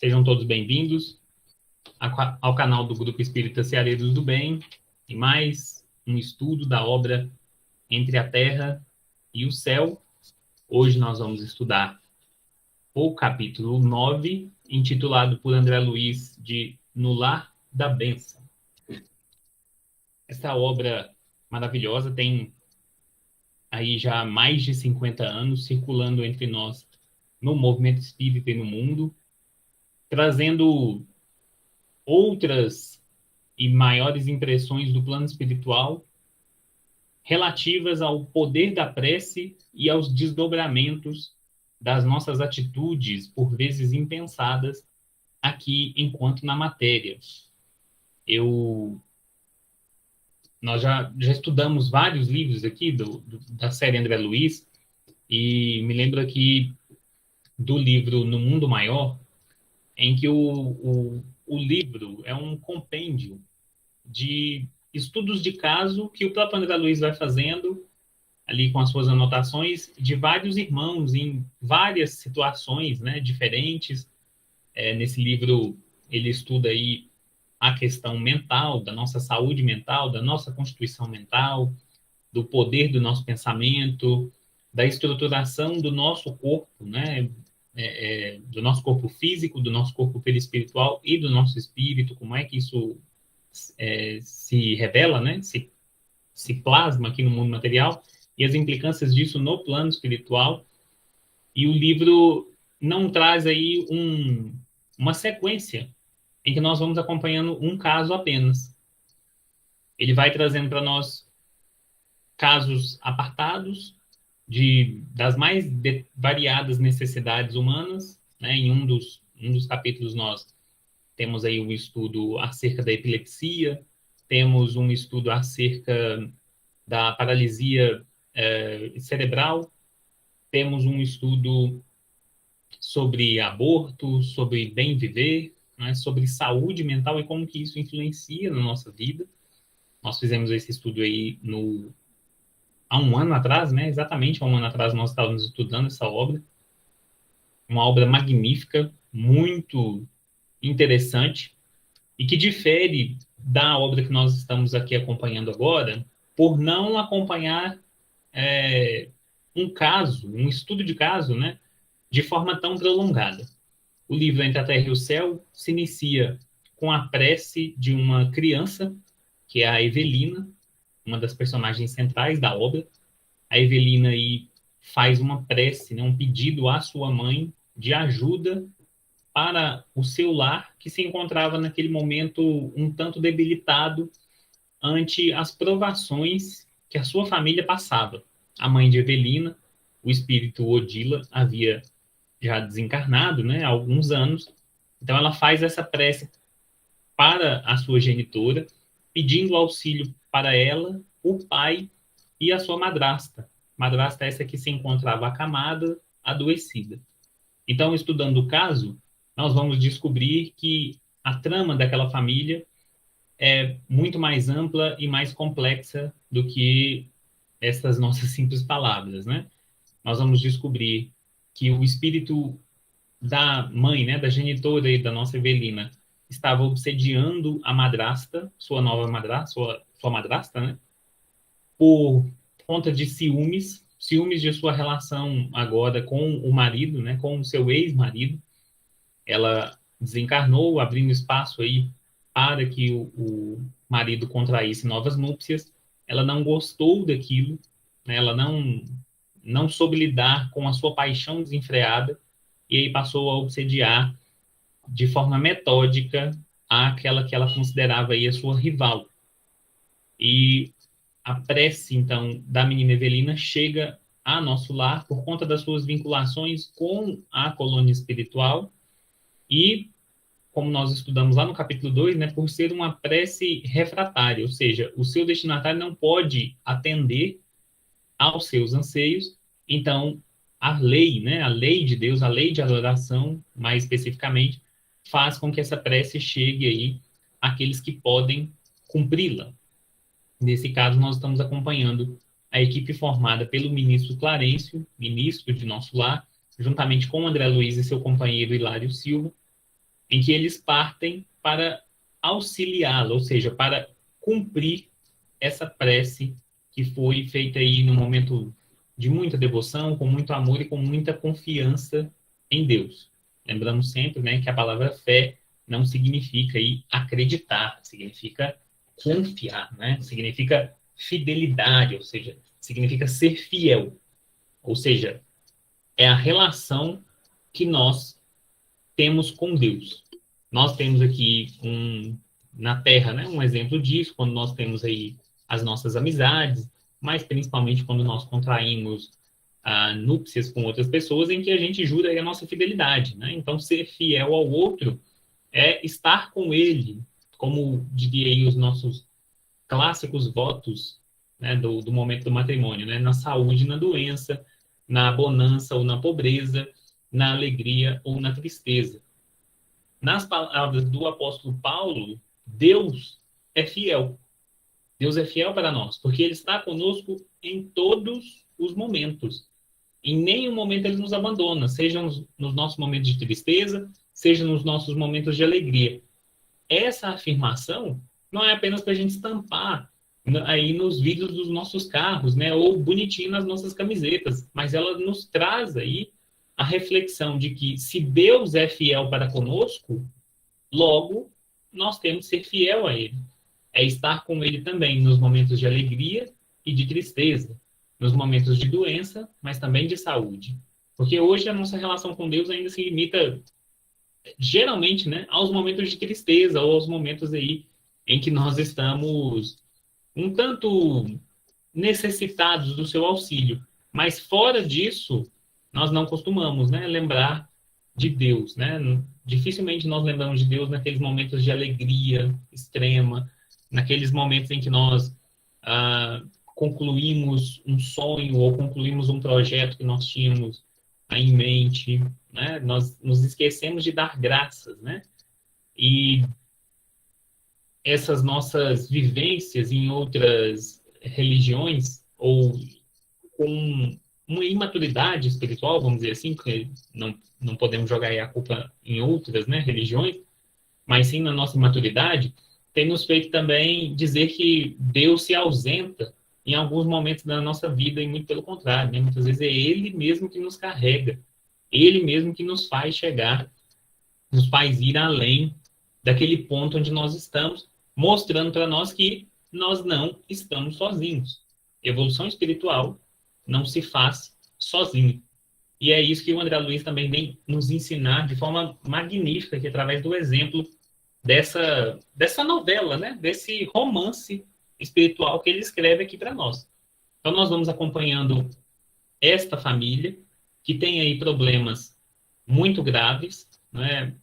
Sejam todos bem-vindos ao canal do Grupo Espírita Ceareiros do Bem e mais um estudo da obra Entre a Terra e o Céu. Hoje nós vamos estudar o capítulo 9, intitulado por André Luiz de No Lar da Bênção. Essa obra maravilhosa tem aí já mais de 50 anos circulando entre nós no movimento espírita e no mundo, trazendo outras e maiores impressões do plano espiritual relativas ao poder da prece e aos desdobramentos das nossas atitudes, por vezes impensadas, aqui enquanto na matéria. Nós já estudamos vários livros aqui da série André Luiz, e me lembro aqui do livro No Mundo Maior, em que o livro é um compêndio de estudos de caso que o próprio André Luiz vai fazendo, ali com as suas anotações, de vários irmãos em várias situações, né, diferentes. Nesse livro ele estuda aí a questão mental, da nossa saúde mental, da nossa constituição mental, do poder do nosso pensamento, da estruturação do nosso corpo, né, do nosso corpo físico, do nosso corpo perispiritual e do nosso espírito, como é que isso se revela, né, se plasma aqui no mundo material, e as implicâncias disso no plano espiritual. E o livro não traz aí uma sequência em que nós vamos acompanhando um caso apenas. Ele vai trazendo para nós casos apartados das mais variadas necessidades humanas, né? Em um dos capítulos nós temos aí um estudo acerca da epilepsia, temos um estudo acerca da paralisia cerebral, temos um estudo sobre aborto, sobre bem viver, né? Sobre saúde mental e como que isso influencia na nossa vida. Nós fizemos esse estudo aí há um ano atrás, né? Exatamente há um ano atrás nós estávamos estudando essa obra. Uma obra magnífica, muito interessante, e que difere da obra que nós estamos aqui acompanhando agora, por não acompanhar um estudo de caso, né, de forma tão prolongada. O livro Entre a Terra e o Céu se inicia com a prece de uma criança, que é a Evelina, uma das personagens centrais da obra. A Evelina aí faz uma prece, né, um pedido à sua mãe de ajuda para o seu lar, que se encontrava naquele momento um tanto debilitado ante as provações que a sua família passava. A mãe de Evelina, o espírito Odila, havia já desencarnado, né, há alguns anos. Então ela faz essa prece para a sua genitora, pedindo auxílio para ela, o pai e a sua madrasta. Madrasta essa que se encontrava acamada, adoecida. Então, estudando o caso, nós vamos descobrir que a trama daquela família é muito mais ampla e mais complexa do que essas nossas simples palavras, né? Nós vamos descobrir que o espírito da mãe, né, da genitora e da nossa Evelina, estava obsediando a madrasta, sua nova madrasta, sua madrasta, né, por conta de ciúmes de sua relação agora com o marido, né, com o seu ex-marido. Ela desencarnou, abrindo espaço aí para que o marido contraísse novas núpcias. Ela não gostou daquilo, né? Ela não soube lidar com a sua paixão desenfreada, e aí passou a obsediar de forma metódica aquela que ela considerava aí a sua rival. E a prece, então, da menina Evelina chega a nosso lar por conta das suas vinculações com a colônia espiritual e, como nós estudamos lá no capítulo 2, né, por ser uma prece refratária, ou seja, o seu destinatário não pode atender aos seus anseios. Então, a lei, né, a lei de Deus, a lei de adoração, mais especificamente, faz com que essa prece chegue aí àqueles que podem cumpri-la. Nesse caso, nós estamos acompanhando a equipe formada pelo ministro Clarencio, ministro de nosso lar, juntamente com André Luiz e seu companheiro Hilário Silva, em que eles partem para auxiliá-la, ou seja, para cumprir essa prece que foi feita aí no momento de muita devoção, com muito amor e com muita confiança em Deus. Lembrando sempre, né, que a palavra fé não significa aí acreditar, significa confiar, né? Significa fidelidade, ou seja, significa ser fiel. Ou seja, é a relação que nós temos com Deus. Nós temos aqui na Terra, né, um exemplo disso, quando nós temos aí as nossas amizades, mas principalmente quando nós contraímos núpcias com outras pessoas, em que a gente jura a nossa fidelidade, né? Então, ser fiel ao outro é estar com ele, como diria aí os nossos clássicos votos, né, do momento do matrimônio, né? Na saúde, na doença, na bonança ou na pobreza, na alegria ou na tristeza. Nas palavras do apóstolo Paulo, Deus é fiel. Deus é fiel para nós, porque Ele está conosco em todos os momentos. Em nenhum momento Ele nos abandona, seja nos nossos momentos de tristeza, seja nos nossos momentos de alegria. Essa afirmação não é apenas para a gente estampar aí nos vidros dos nossos carros, né, ou bonitinho nas nossas camisetas, mas ela nos traz aí a reflexão de que se Deus é fiel para conosco, logo nós temos que ser fiel a Ele. É estar com Ele também nos momentos de alegria e de tristeza, nos momentos de doença, mas também de saúde. Porque hoje a nossa relação com Deus ainda se limita, geralmente, né, aos momentos de tristeza ou aos momentos aí em que nós estamos um tanto necessitados do seu auxílio. Mas fora disso, nós não costumamos, né, lembrar de Deus, né? Dificilmente nós lembramos de Deus naqueles momentos de alegria extrema, naqueles momentos em que nós concluímos um sonho ou concluímos um projeto que nós tínhamos em mente, né? Nós nos esquecemos de dar graças, né? E essas nossas vivências em outras religiões ou com uma imaturidade espiritual, vamos dizer assim, porque não podemos jogar aí a culpa em outras, né, religiões, mas sim na nossa imaturidade, tem nos feito também dizer que Deus se ausenta em alguns momentos da nossa vida, e muito pelo contrário, né? Muitas vezes é Ele mesmo que nos carrega, Ele mesmo que nos faz chegar, nos faz ir além daquele ponto onde nós estamos, mostrando para nós que nós não estamos sozinhos. Evolução espiritual não se faz sozinho. E é isso que o André Luiz também vem nos ensinar de forma magnífica, que através do exemplo dessa novela, né? Desse romance espiritual que ele escreve aqui para nós. Então, nós vamos acompanhando esta família, que tem aí problemas muito graves, né?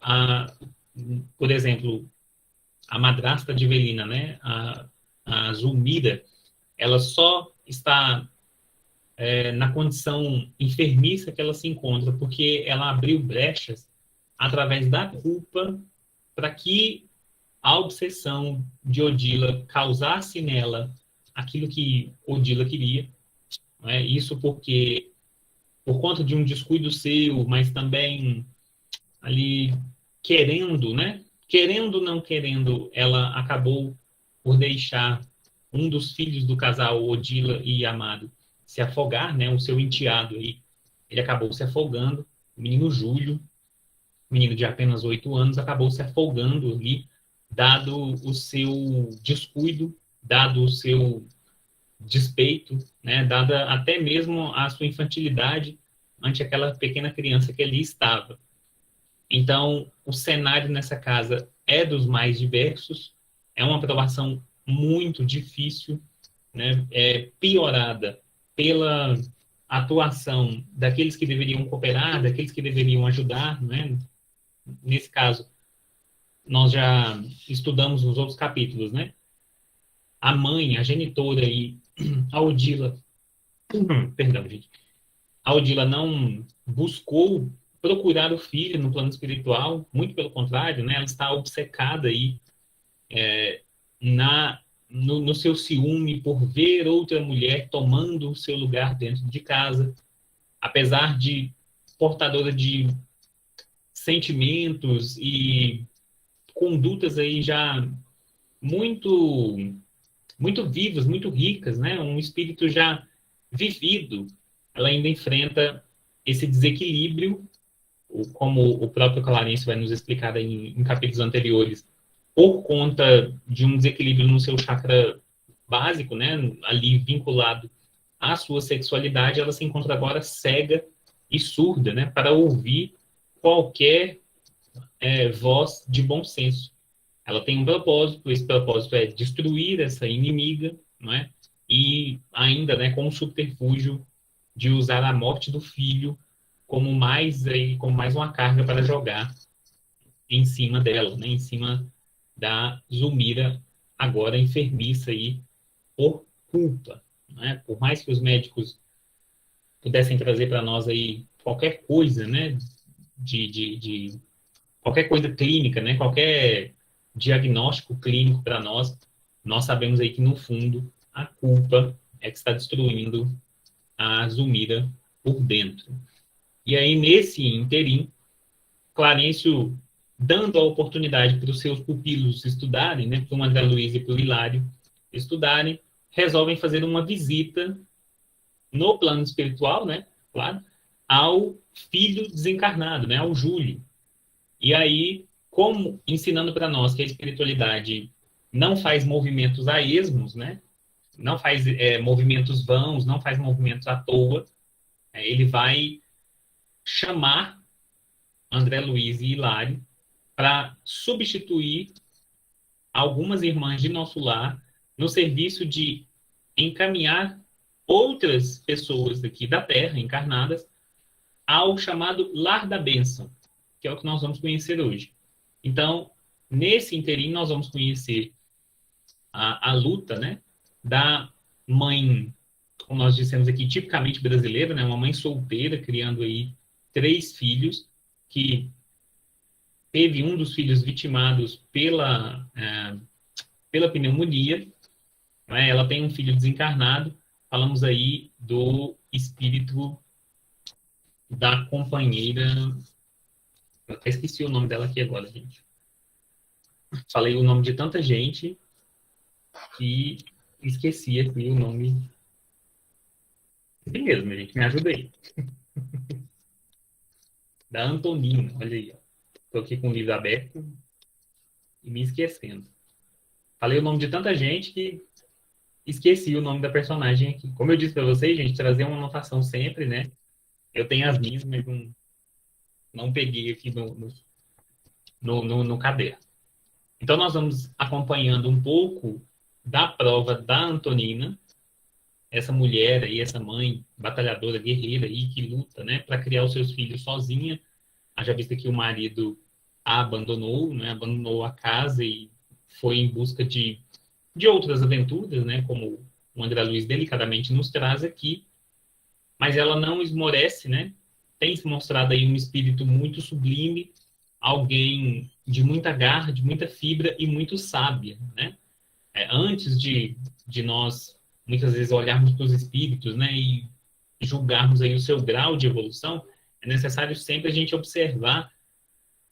Por exemplo, a madrasta de Evelina, né? A Zulmira, ela só está na condição enfermiça que ela se encontra, porque ela abriu brechas através da culpa para que a obsessão de Odila causasse nela aquilo que Odila queria. Né? Isso porque, por conta de um descuido seu, mas também ali querendo, né? Querendo, não querendo, ela acabou por deixar um dos filhos do casal, Odila e Amado, se afogar, né? O seu enteado aí, ele acabou se afogando. O menino Júlio, menino de apenas 8 anos, acabou se afogando ali, dado o seu descuido, dado o seu despeito, né? Dada até mesmo a sua infantilidade ante aquela pequena criança que ali estava. Então, o cenário nessa casa é dos mais diversos, é uma provação muito difícil, né? É piorada pela atuação daqueles que deveriam cooperar, daqueles que deveriam ajudar, né? Nesse caso, nós já estudamos nos outros capítulos, né? A mãe, a genitora e a Odila, perdão, gente, a Odila não buscou procurar o filho no plano espiritual, muito pelo contrário, né? Ela está obcecada aí no seu ciúme por ver outra mulher tomando o seu lugar dentro de casa, apesar de portadora de sentimentos e condutas aí já muito, muito vivas, muito ricas, né? Um espírito já vivido, ela ainda enfrenta esse desequilíbrio, como o próprio Clarencio vai nos explicar aí em capítulos anteriores, por conta de um desequilíbrio no seu chakra básico, né? Ali vinculado à sua sexualidade, ela se encontra agora cega e surda, né? Para ouvir qualquer voz de bom senso. Ela tem um propósito, esse propósito é destruir essa inimiga, não é? E ainda, né, com o subterfúgio de usar a morte do filho como mais uma carga para jogar em cima dela, né, em cima da Zulmira, agora enfermiça aí por culpa, né? Por mais que os médicos pudessem trazer para nós aí qualquer coisa, né, de qualquer coisa clínica, né, qualquer diagnóstico clínico para nós, nós sabemos aí que no fundo a culpa é que está destruindo a Zulmira por dentro. E aí nesse interim, Clarencio dando a oportunidade para os seus pupilos estudarem, né, para o André Luiz e para o Hilário estudarem, resolvem fazer uma visita no plano espiritual, né, claro, ao filho desencarnado, né, ao Júlio. E aí, como ensinando para nós que a espiritualidade não faz movimentos a esmos, né, não faz movimentos vãos, não faz movimentos à toa, ele vai chamar André Luiz e Hilário para substituir algumas irmãs de nosso lar no serviço de encaminhar outras pessoas aqui da Terra, encarnadas, ao chamado Lar da Bênção, que é o que nós vamos conhecer hoje. Então, nesse interim, nós vamos conhecer a luta, né, da mãe, como nós dissemos aqui, tipicamente brasileira, né, uma mãe solteira, criando aí 3 filhos, que teve um dos filhos vitimados pela pneumonia, né? Ela tem um filho desencarnado. Falamos aí do espírito da companheira. Eu até esqueci o nome dela aqui agora, gente. Falei o nome de tanta gente e esqueci aqui o nome. Assim mesmo, gente, me ajuda aí. Da Antonina, olha aí. Estou aqui com o livro aberto e me esquecendo. Falei o nome de tanta gente que esqueci o nome da personagem aqui. Como eu disse para vocês, gente, trazer uma anotação sempre, né? Eu tenho as minhas, mas não peguei aqui no caderno. Então, nós vamos acompanhando um pouco da prova da Antonina, essa mulher aí, essa mãe batalhadora, guerreira aí, que luta, né, para criar os seus filhos sozinha. Haja vista que o marido a abandonou, né, abandonou a casa e foi em busca de outras aventuras, né, como o André Luiz delicadamente nos traz aqui, mas ela não esmorece, né, tem se mostrado aí um espírito muito sublime, alguém de muita garra, de muita fibra e muito sábia, né? Antes de nós, muitas vezes, olharmos para os espíritos, né, e julgarmos aí o seu grau de evolução, é necessário sempre a gente observar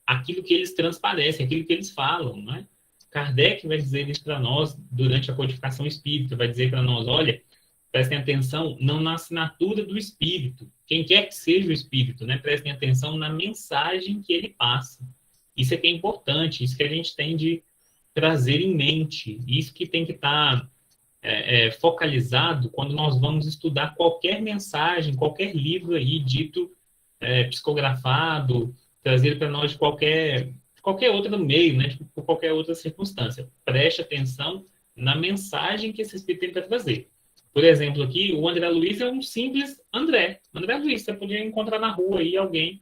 aquilo que eles transparecem, aquilo que eles falam, né? Kardec vai dizer isso para nós durante a codificação espírita, vai dizer para nós, olha, prestem atenção não na assinatura do espírito, quem quer que seja o espírito, né? Prestem atenção na mensagem que ele passa. Isso é que é importante, isso que a gente tem de trazer em mente, isso que tem que estar focalizado quando nós vamos estudar qualquer mensagem, qualquer livro aí dito psicografado, trazido para nós de qualquer outro meio, né? Por qualquer outra circunstância. Preste atenção na mensagem que esse espírito tem para trazer. Por exemplo, aqui, o André Luiz é um simples André. André Luiz, você podia encontrar na rua aí alguém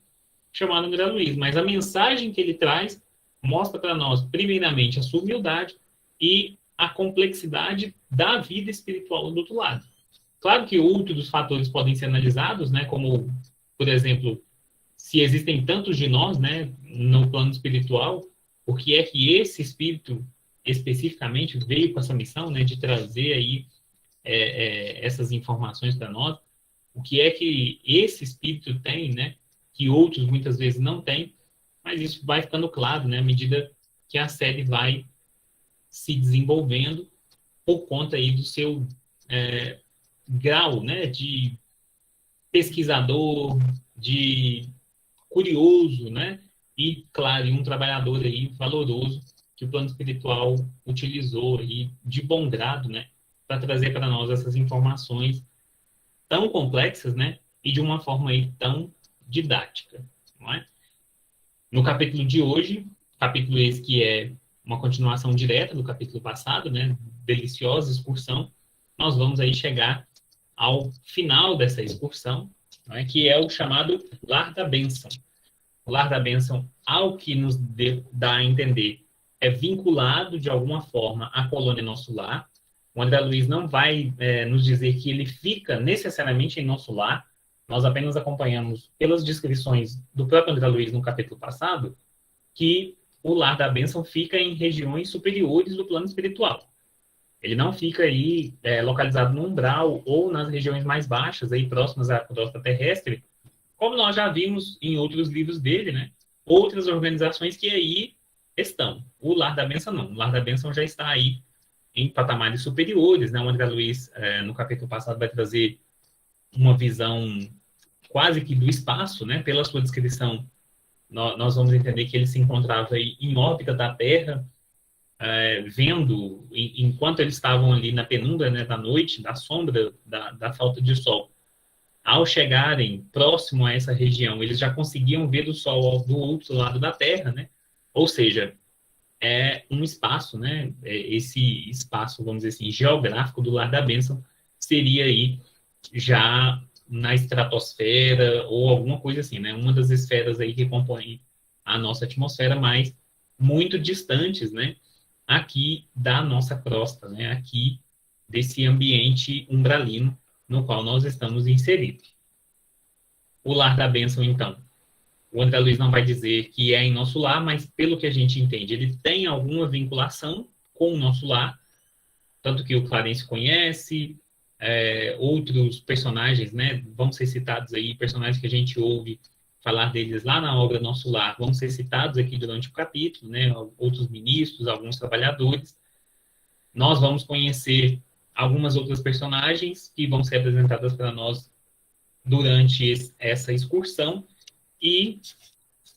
chamado André Luiz, mas a mensagem que ele traz mostra para nós, primeiramente, a sua humildade e a complexidade da vida espiritual do outro lado. Claro que outros fatores podem ser analisados, né, como, por exemplo, se existem tantos de nós, né, no plano espiritual, por que é que esse espírito especificamente veio com essa missão, né, de trazer aí essas informações para nós? O que é que esse espírito tem, né, que outros muitas vezes não têm? mas isso vai ficando claro, né, à medida que a série vai se desenvolvendo por conta aí do seu grau, né, de pesquisador, de curioso, né, e, claro, um trabalhador aí valoroso que o plano espiritual utilizou aí de bom grado, né, para trazer para nós essas informações tão complexas, né, e de uma forma aí tão didática, não é? No capítulo de hoje, capítulo esse que é uma continuação direta do capítulo passado, né, deliciosa excursão, nós vamos aí chegar ao final dessa excursão, né, que é o chamado Lar da Bênção. O Lar da Bênção, ao que nos dá a entender, é vinculado de alguma forma à colônia Nosso Lar. O André Luiz não vai nos dizer que ele fica necessariamente em Nosso Lar, nós apenas acompanhamos pelas descrições do próprio André Luiz no capítulo passado, que o Lar da Bênção fica em regiões superiores do plano espiritual. Ele não fica aí localizado no umbral ou nas regiões mais baixas, aí próximas à crosta terrestre, como nós já vimos em outros livros dele, né? Outras organizações que aí estão. O Lar da Bênção não. O Lar da Bênção já está aí em patamares superiores, né? O André Luiz, no capítulo passado, vai trazer uma visão quase que do espaço, né? Pela sua descrição, nós vamos entender que ele se encontrava aí em órbita da Terra, vendo, enquanto eles estavam ali na penumbra, né, da noite, da sombra, da falta de sol. Ao chegarem próximo a essa região, eles já conseguiam ver o Sol do outro lado da Terra, né? Ou seja, é um espaço, né? Esse espaço, vamos dizer assim, geográfico do Lar da Bênção seria aí já na estratosfera ou alguma coisa assim, né? Uma das esferas aí que compõem a nossa atmosfera, mas muito distantes, né? Aqui da nossa crosta, né? Aqui desse ambiente umbralino no qual nós estamos inseridos. O Lar da Bênção, então. O André Luiz não vai dizer que é em nosso lar, mas pelo que a gente entende, ele tem alguma vinculação com o nosso lar, tanto que o Clarence conhece, outros personagens, né, vão ser citados aí, personagens que a gente ouve falar deles lá na obra Nosso Lar, vão ser citados aqui durante o capítulo, né, outros ministros, alguns trabalhadores. Nós vamos conhecer algumas outras personagens que vão ser apresentadas para nós durante essa excursão e,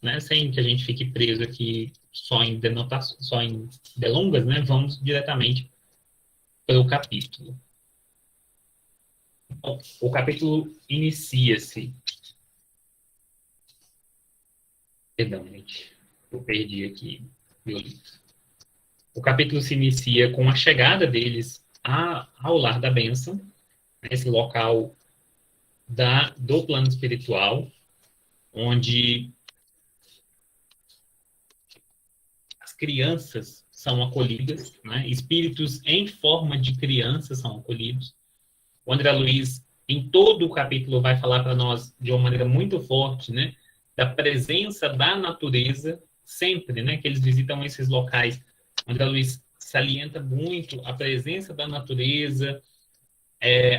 né, sem que a gente fique preso aqui só em denotações, só em delongas, né, vamos diretamente para o capítulo. Bom, o capítulo inicia-se. Perdão, gente, eu perdi aqui meu livro. O capítulo se inicia com a chegada deles ao Lar da Bênção, esse local do plano espiritual, onde as crianças são acolhidas, né? Espíritos em forma de crianças são acolhidos. O André Luiz, em todo o capítulo, vai falar para nós de uma maneira muito forte, né? Da presença da natureza, sempre, né? Que eles visitam esses locais. O André Luiz salienta muito a presença da natureza,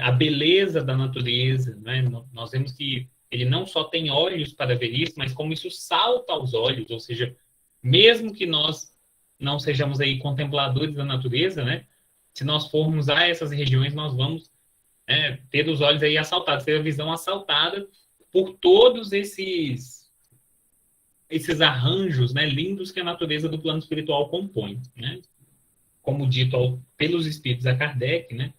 a beleza da natureza, né? Nós vemos que ele não só tem olhos para ver isso, mas como isso salta aos olhos, ou seja, mesmo que nós não sejamos aí contempladores da natureza, né? Se nós formos a essas regiões, nós vamos ter os olhos aí assaltados, ter a visão assaltada por todos esses arranjos, né, lindos que a natureza do plano espiritual compõe, né? Como dito pelos espíritos a Kardec, né?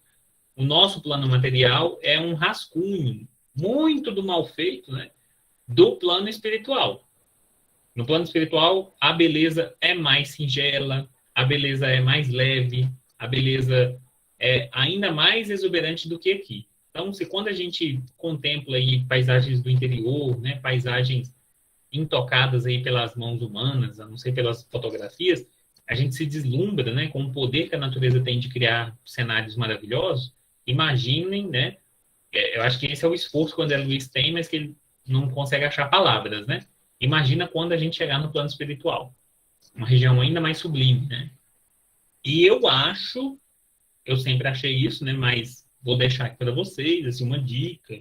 O nosso plano material é um rascunho muito do mal feito, né, do plano espiritual. No plano espiritual, a beleza é mais singela, a beleza é mais leve, a beleza é ainda mais exuberante do que aqui. Então, quando a gente contempla aí paisagens do interior, né, paisagens intocadas aí pelas mãos humanas, a não ser pelas fotografias, a gente se deslumbra, né, com o poder que a natureza tem de criar cenários maravilhosos. Imaginem, né, eu acho que esse é o esforço que o André Luiz tem, mas que ele não consegue achar palavras, né? Imagina quando a gente chegar no plano espiritual, uma região ainda mais sublime, né? E eu sempre achei isso, né? Mas vou deixar aqui para vocês, assim, uma dica,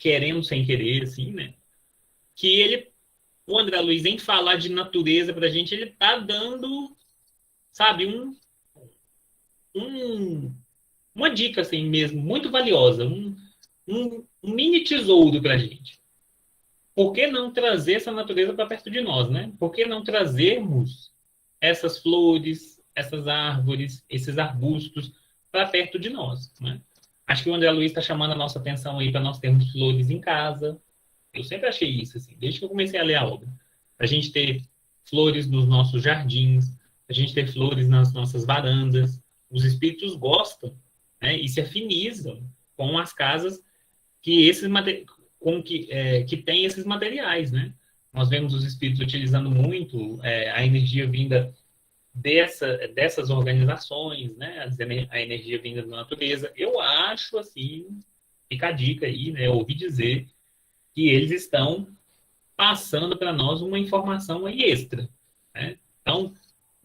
querendo sem querer, assim, né? Que ele o André Luiz, em falar de natureza para a gente, ele está dando, sabe, um, uma dica assim mesmo, muito valiosa, um mini tesouro para a gente. Por que não trazer essa natureza para perto de nós, né? Por que não trazermos essas flores, essas árvores, esses arbustos para perto de nós, né? Acho que o André Luiz está chamando a nossa atenção aí para nós termos flores em casa. Eu sempre achei isso, assim, desde que eu comecei a ler a obra. A gente ter flores nos nossos jardins, a gente ter flores nas nossas varandas. Os espíritos gostam, né, e se afinizam com as casas que esses que tem esses materiais, né? Nós vemos os espíritos utilizando muito a energia vinda dessas organizações, né? A energia vinda da natureza. Eu acho, assim, fica a dica aí, né? Eu ouvi dizer que eles estão passando para nós uma informação aí extra, né? Então,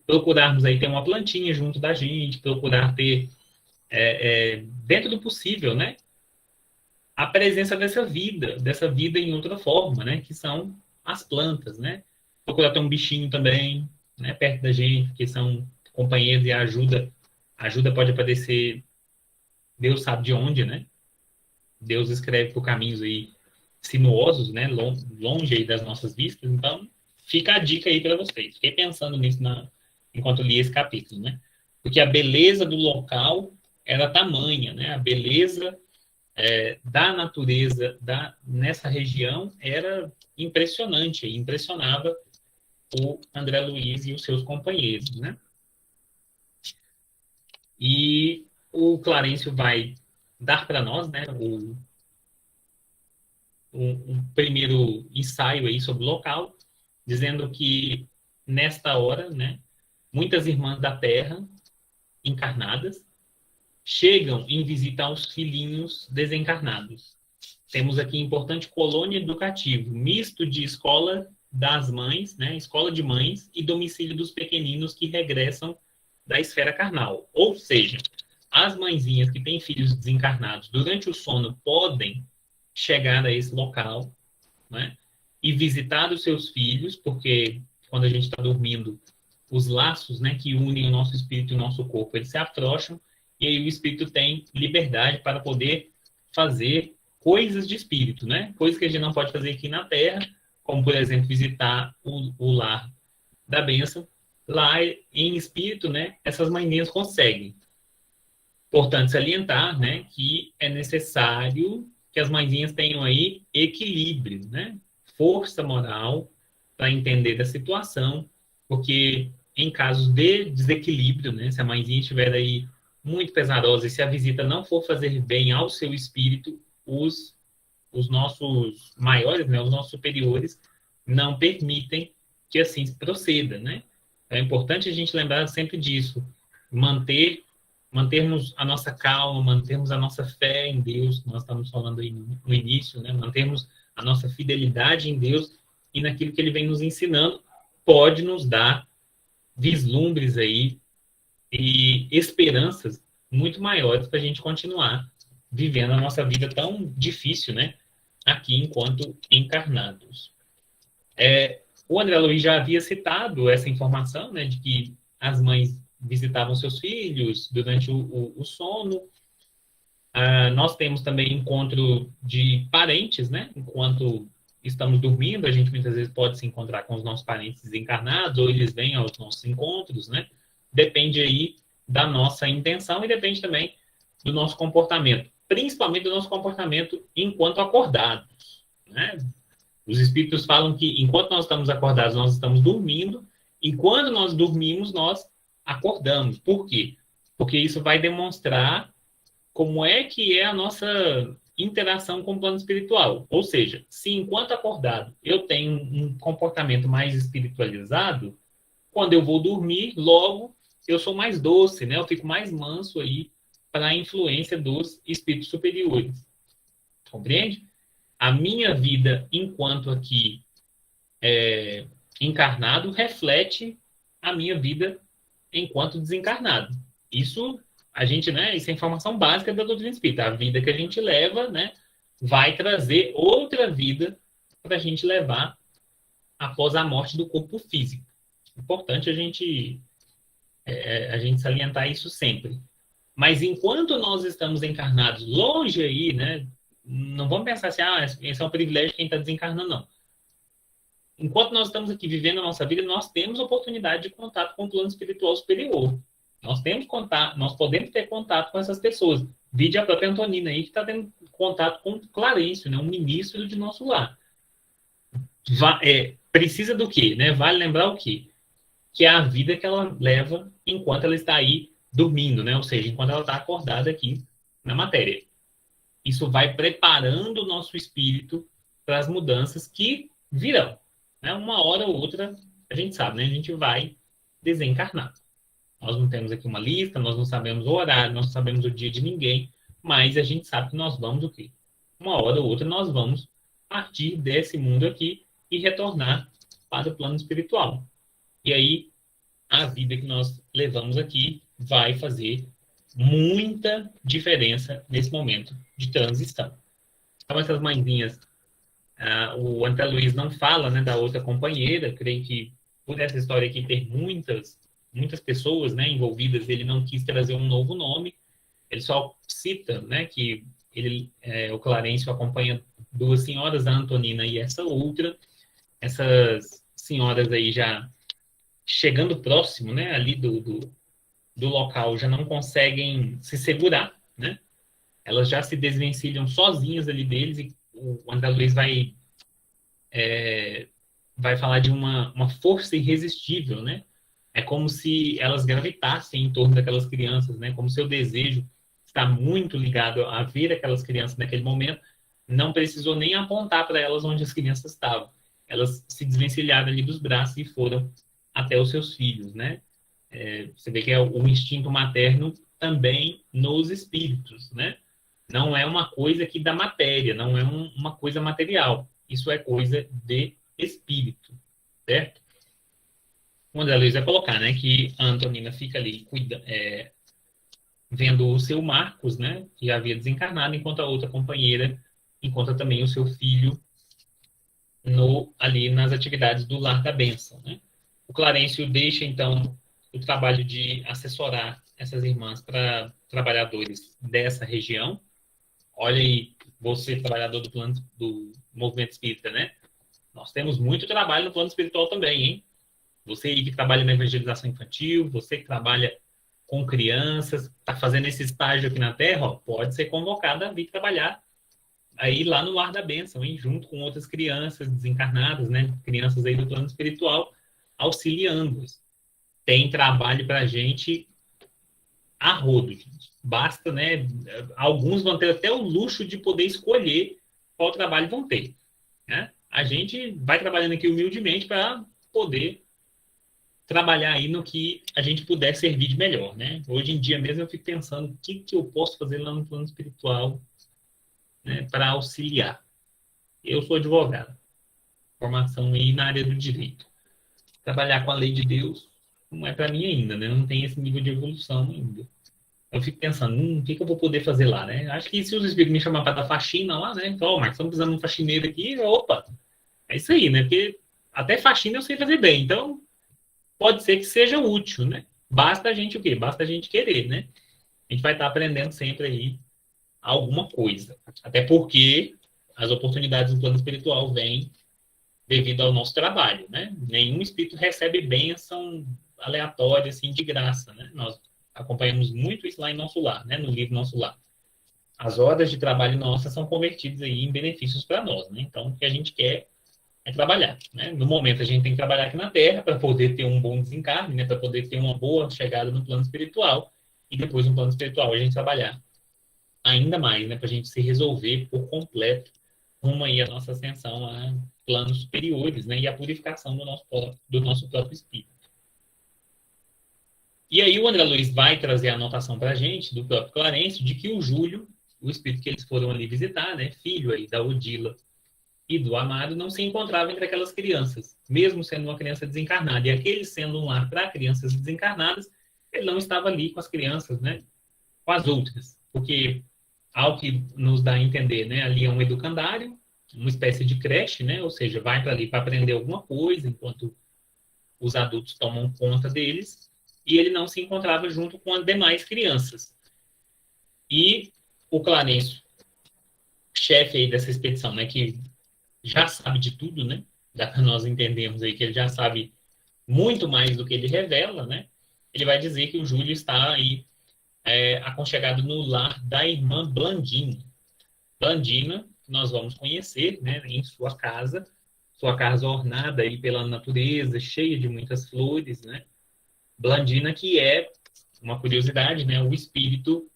procurarmos aí ter uma plantinha junto da gente, procurar ter, dentro do possível, né? A presença dessa vida em outra forma, né? Que são as plantas, né? Procurar ter um bichinho também, né? Perto da gente, que são companheiros e ajuda pode aparecer, Deus sabe de onde, né? Deus escreve por caminhos aí sinuosos, né? Longe aí das nossas vistas. Então, fica a dica aí para vocês. Fiquei pensando nisso enquanto li esse capítulo, né? Porque a beleza do local era tamanha, né? A beleza da natureza nessa região era impressionante, impressionava o André Luiz e os seus companheiros, né? E o Clarencio vai dar para nós, né, um primeiro ensaio aí sobre o local, dizendo que nesta hora, né, muitas irmãs da Terra encarnadas chegam em visitar os filhinhos desencarnados. Temos aqui importante colônia educativo, misto de escola das mães, né, escola de mães e domicílio dos pequeninos que regressam da esfera carnal. Ou seja, as mãezinhas que têm filhos desencarnados durante o sono podem chegar a esse local, né, e visitar os seus filhos, porque quando a gente está dormindo, os laços, né, que unem o nosso espírito e o nosso corpo, eles se afrouxam, e aí o espírito tem liberdade para poder fazer coisas de espírito, né? Coisas que a gente não pode fazer aqui na Terra, como, por exemplo, visitar o lar da bênção. Lá, em espírito, né, essas mãezinhas conseguem. Portanto, salientar, né, que é necessário que as mãezinhas tenham aí equilíbrio, né? Força moral para entender da situação, porque em casos de desequilíbrio, né, se a mãezinha estiver aí muito pesarosa e se a visita não for fazer bem ao seu espírito, os nossos maiores, né, os nossos superiores, não permitem que assim se proceda, né? É importante a gente lembrar sempre disso, mantermos a nossa calma, mantermos a nossa fé em Deus, nós estamos falando aí no início, né? Mantermos a nossa fidelidade em Deus e naquilo que Ele vem nos ensinando, pode nos dar vislumbres aí e esperanças muito maiores para a gente continuar vivendo a nossa vida tão difícil, né? Aqui enquanto encarnados. O André Luiz já havia citado essa informação, né, de que as mães visitavam seus filhos durante o sono. Nós temos também encontro de parentes, né? Enquanto estamos dormindo, a gente muitas vezes pode se encontrar com os nossos parentes desencarnados, ou eles vêm aos nossos encontros, né? Depende aí da nossa intenção e depende também do nosso comportamento, principalmente do nosso comportamento enquanto acordados, né? Os espíritos falam que enquanto nós estamos acordados, nós estamos dormindo, e quando nós dormimos, nós acordamos. Por quê? Porque isso vai demonstrar como é que é a nossa interação com o plano espiritual. Ou seja, se enquanto acordado eu tenho um comportamento mais espiritualizado, quando eu vou dormir, logo eu sou mais doce, né? Eu fico mais manso aí para a influência dos espíritos superiores. Compreende? A minha vida enquanto aqui encarnado reflete a minha vida enquanto desencarnado. Isso a gente, né? Isso é informação básica da doutrina espírita. A vida que a gente leva, né, vai trazer outra vida para a gente levar após a morte do corpo físico. Importante a gente salientar isso sempre. Mas enquanto nós estamos encarnados longe aí, né? Não vamos pensar assim, esse é um privilégio de quem está desencarnando, não. Enquanto nós estamos aqui vivendo a nossa vida, nós temos oportunidade de contato com o plano espiritual superior. Nós temos contato, nós podemos ter contato com essas pessoas. Vide a própria Antonina aí, que está tendo contato com o Clarencio, né? Um ministro de nosso lar. Precisa do quê? Né? Vale lembrar o quê? Que é a vida que ela leva enquanto ela está aí dormindo, né? Ou seja, enquanto ela está acordada aqui na matéria. Isso vai preparando o nosso espírito para as mudanças que virão. Né? Uma hora ou outra, a gente sabe, né? A gente vai desencarnar. Nós não temos aqui uma lista, nós não sabemos o horário, nós não sabemos o dia de ninguém, mas a gente sabe que nós vamos o quê? Uma hora ou outra nós vamos partir desse mundo aqui e retornar para o plano espiritual. E aí, a vida que nós levamos aqui vai fazer muita diferença nesse momento de transição. Então, essas mãezinhas, o André Luiz não fala, né, da outra companheira, creio que por essa história aqui ter muitas pessoas, né, envolvidas, ele não quis trazer um novo nome, ele só cita, né, que o Clarencio acompanha duas senhoras, a Antonina e essa outra. Essas senhoras aí já chegando próximo, né, ali do local, já não conseguem se segurar, né? Elas já se desvencilham sozinhas ali deles, e o André Luiz vai falar de uma força irresistível, né? É como se elas gravitassem em torno daquelas crianças, né? Como seu desejo está muito ligado a ver aquelas crianças naquele momento, não precisou nem apontar para elas onde as crianças estavam. Elas se desvencilharam ali dos braços e foram até os seus filhos, né? Você vê que é o instinto materno também nos espíritos, né? Não é uma coisa aqui da matéria, não é uma coisa material. Isso é coisa de espírito, certo? O André Luiz vai colocar, né, que a Antonina fica ali vendo o seu Marcos, né, que havia desencarnado, enquanto a outra companheira encontra também o seu filho ali nas atividades do Lar da Bênção, né? O Clarencio deixa, então, o trabalho de assessorar essas irmãs para trabalhadores dessa região. Olha aí, você, trabalhador do movimento espírita, né? Nós temos muito trabalho no plano espiritual também, hein? Você aí que trabalha na evangelização infantil, você que trabalha com crianças, está fazendo esse estágio aqui na Terra, pode ser convocado a vir trabalhar aí lá no Lar da Bênção, hein? Junto com outras crianças desencarnadas, né? Crianças aí do plano espiritual, auxiliando-os. Tem trabalho para a gente a rodo, gente. Basta, né? Alguns vão ter até o luxo de poder escolher qual trabalho vão ter, né? A gente vai trabalhando aqui humildemente para poder trabalhar aí no que a gente puder servir de melhor, né? Hoje em dia mesmo eu fico pensando o que eu posso fazer lá no plano espiritual, né, para auxiliar. Eu sou advogado, formação aí na área do direito. Trabalhar com a lei de Deus não é para mim ainda, né? Não tem esse nível de evolução ainda. Eu fico pensando, o que eu vou poder fazer lá, né? Acho que se os espíritos me chamar para dar faxina lá, né? Então, Marcos, estamos precisando de um faxineiro aqui, opa, é isso aí, né? Porque até faxina eu sei fazer bem, então pode ser que seja útil, né? Basta a gente o quê? Basta a gente querer, né? A gente vai estar aprendendo sempre aí alguma coisa. Até porque as oportunidades do plano espiritual vêm devido ao nosso trabalho, né? Nenhum espírito recebe bênção aleatória, assim, de graça, né? Nós acompanhamos muito isso lá em Nosso Lar, né? No livro Nosso Lar. As horas de trabalho nossas são convertidas aí em benefícios para nós, né? Então, o que a gente quer é trabalhar, né? No momento, a gente tem que trabalhar aqui na Terra para poder ter um bom desencarne, né? Para poder ter uma boa chegada no plano espiritual e depois no plano espiritual a gente trabalhar ainda mais, né? Para a gente se resolver por completo rumo aí a nossa ascensão a planos superiores, né? E a purificação do nosso próprio espírito. E aí o André Luiz vai trazer a anotação para a gente, do próprio Clarencio, de que o Júlio, o espírito que eles foram ali visitar, né? Filho aí da Odila e do Amado, não se encontrava entre aquelas crianças, mesmo sendo uma criança desencarnada. E aquele sendo um lar para crianças desencarnadas, ele não estava ali com as crianças, né? Com as outras. Porque, ao que nos dá a entender, né? Ali é um educandário, uma espécie de creche, né? Ou seja, vai para ali para aprender alguma coisa, enquanto os adultos tomam conta deles, e ele não se encontrava junto com as demais crianças. E o Clarencio, chefe aí dessa expedição, né, que já sabe de tudo, né? Dá para nós entendermos aí que ele já sabe muito mais do que ele revela, né? Ele vai dizer que o Júlio está aí aconchegado no lar da irmã Blandina. Blandina, que nós vamos conhecer, né, em sua casa ornada aí pela natureza, cheia de muitas flores, né? Blandina, que é uma curiosidade, né, o espírito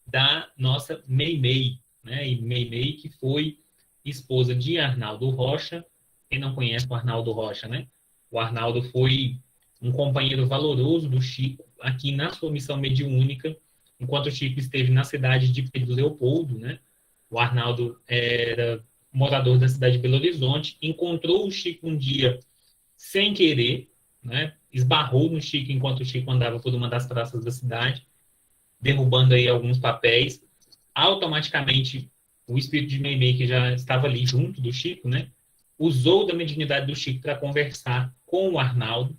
da nossa Meimei, né? E Meimei, que foi esposa de Arnaldo Rocha. Quem não conhece o Arnaldo Rocha, né? O Arnaldo foi um companheiro valoroso do Chico aqui na sua missão mediúnica, enquanto o Chico esteve na cidade de Pedro Leopoldo, né? O Arnaldo era morador da cidade de Belo Horizonte, encontrou o Chico um dia sem querer, né? Esbarrou no Chico enquanto o Chico andava por uma das praças da cidade, derrubando aí alguns papéis. Automaticamente, o espírito de Meimei, que já estava ali junto do Chico, né? Usou da mediunidade do Chico para conversar com o Arnaldo.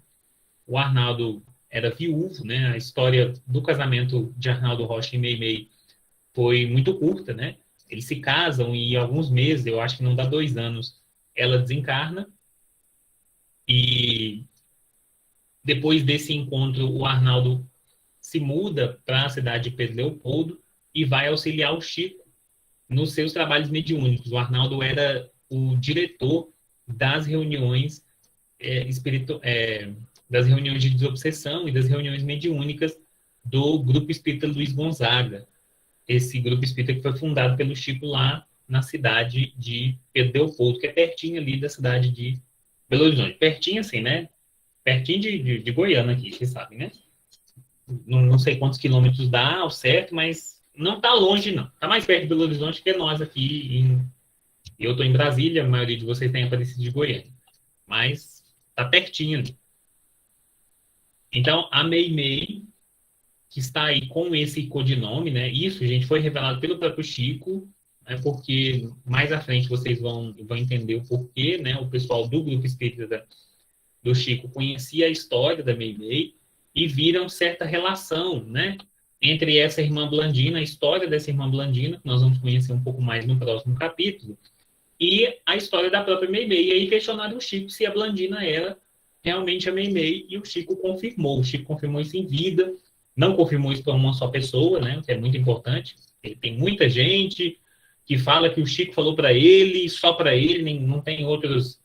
O Arnaldo era viúvo, né? A história do casamento de Arnaldo Rocha e Meimei foi muito curta, né? Eles se casam e em alguns meses, eu acho que não dá 2 anos, ela desencarna. E depois desse encontro, o Arnaldo se muda para a cidade de Pedro Leopoldo e vai auxiliar o Chico nos seus trabalhos mediúnicos. O Arnaldo era o diretor das reuniões das reuniões de desobsessão e das reuniões mediúnicas do Grupo Espírita Luiz Gonzaga. Esse Grupo Espírita que foi fundado pelo Chico lá na cidade de Pedro Leopoldo, que é pertinho ali da cidade de Belo Horizonte. Pertinho assim, né? Pertinho de Goiânia aqui, vocês sabem, né? Não sei quantos quilômetros dá ao certo, mas não está longe, não. Está mais perto de Belo Horizonte que nós aqui. Eu estou em Brasília, a maioria de vocês tem Aparecido de Goiânia. Mas está pertinho ali. Então, a Meimei, que está aí com esse codinome, né? Isso, gente, foi revelado pelo próprio Chico, né? Porque mais à frente vocês vão entender o porquê, né? O pessoal do Grupo Espírita do Chico conhecia a história da Meimei e viram certa relação, né? Entre essa irmã Blandina, a história dessa irmã Blandina, que nós vamos conhecer um pouco mais no próximo capítulo, e a história da própria Meimei. E aí questionaram o Chico se a Blandina era realmente a Meimei, e o Chico confirmou. O Chico confirmou isso em vida, não confirmou isso para uma só pessoa, né? O que é muito importante. Tem muita gente que fala que o Chico falou para ele, só para ele, não tem outras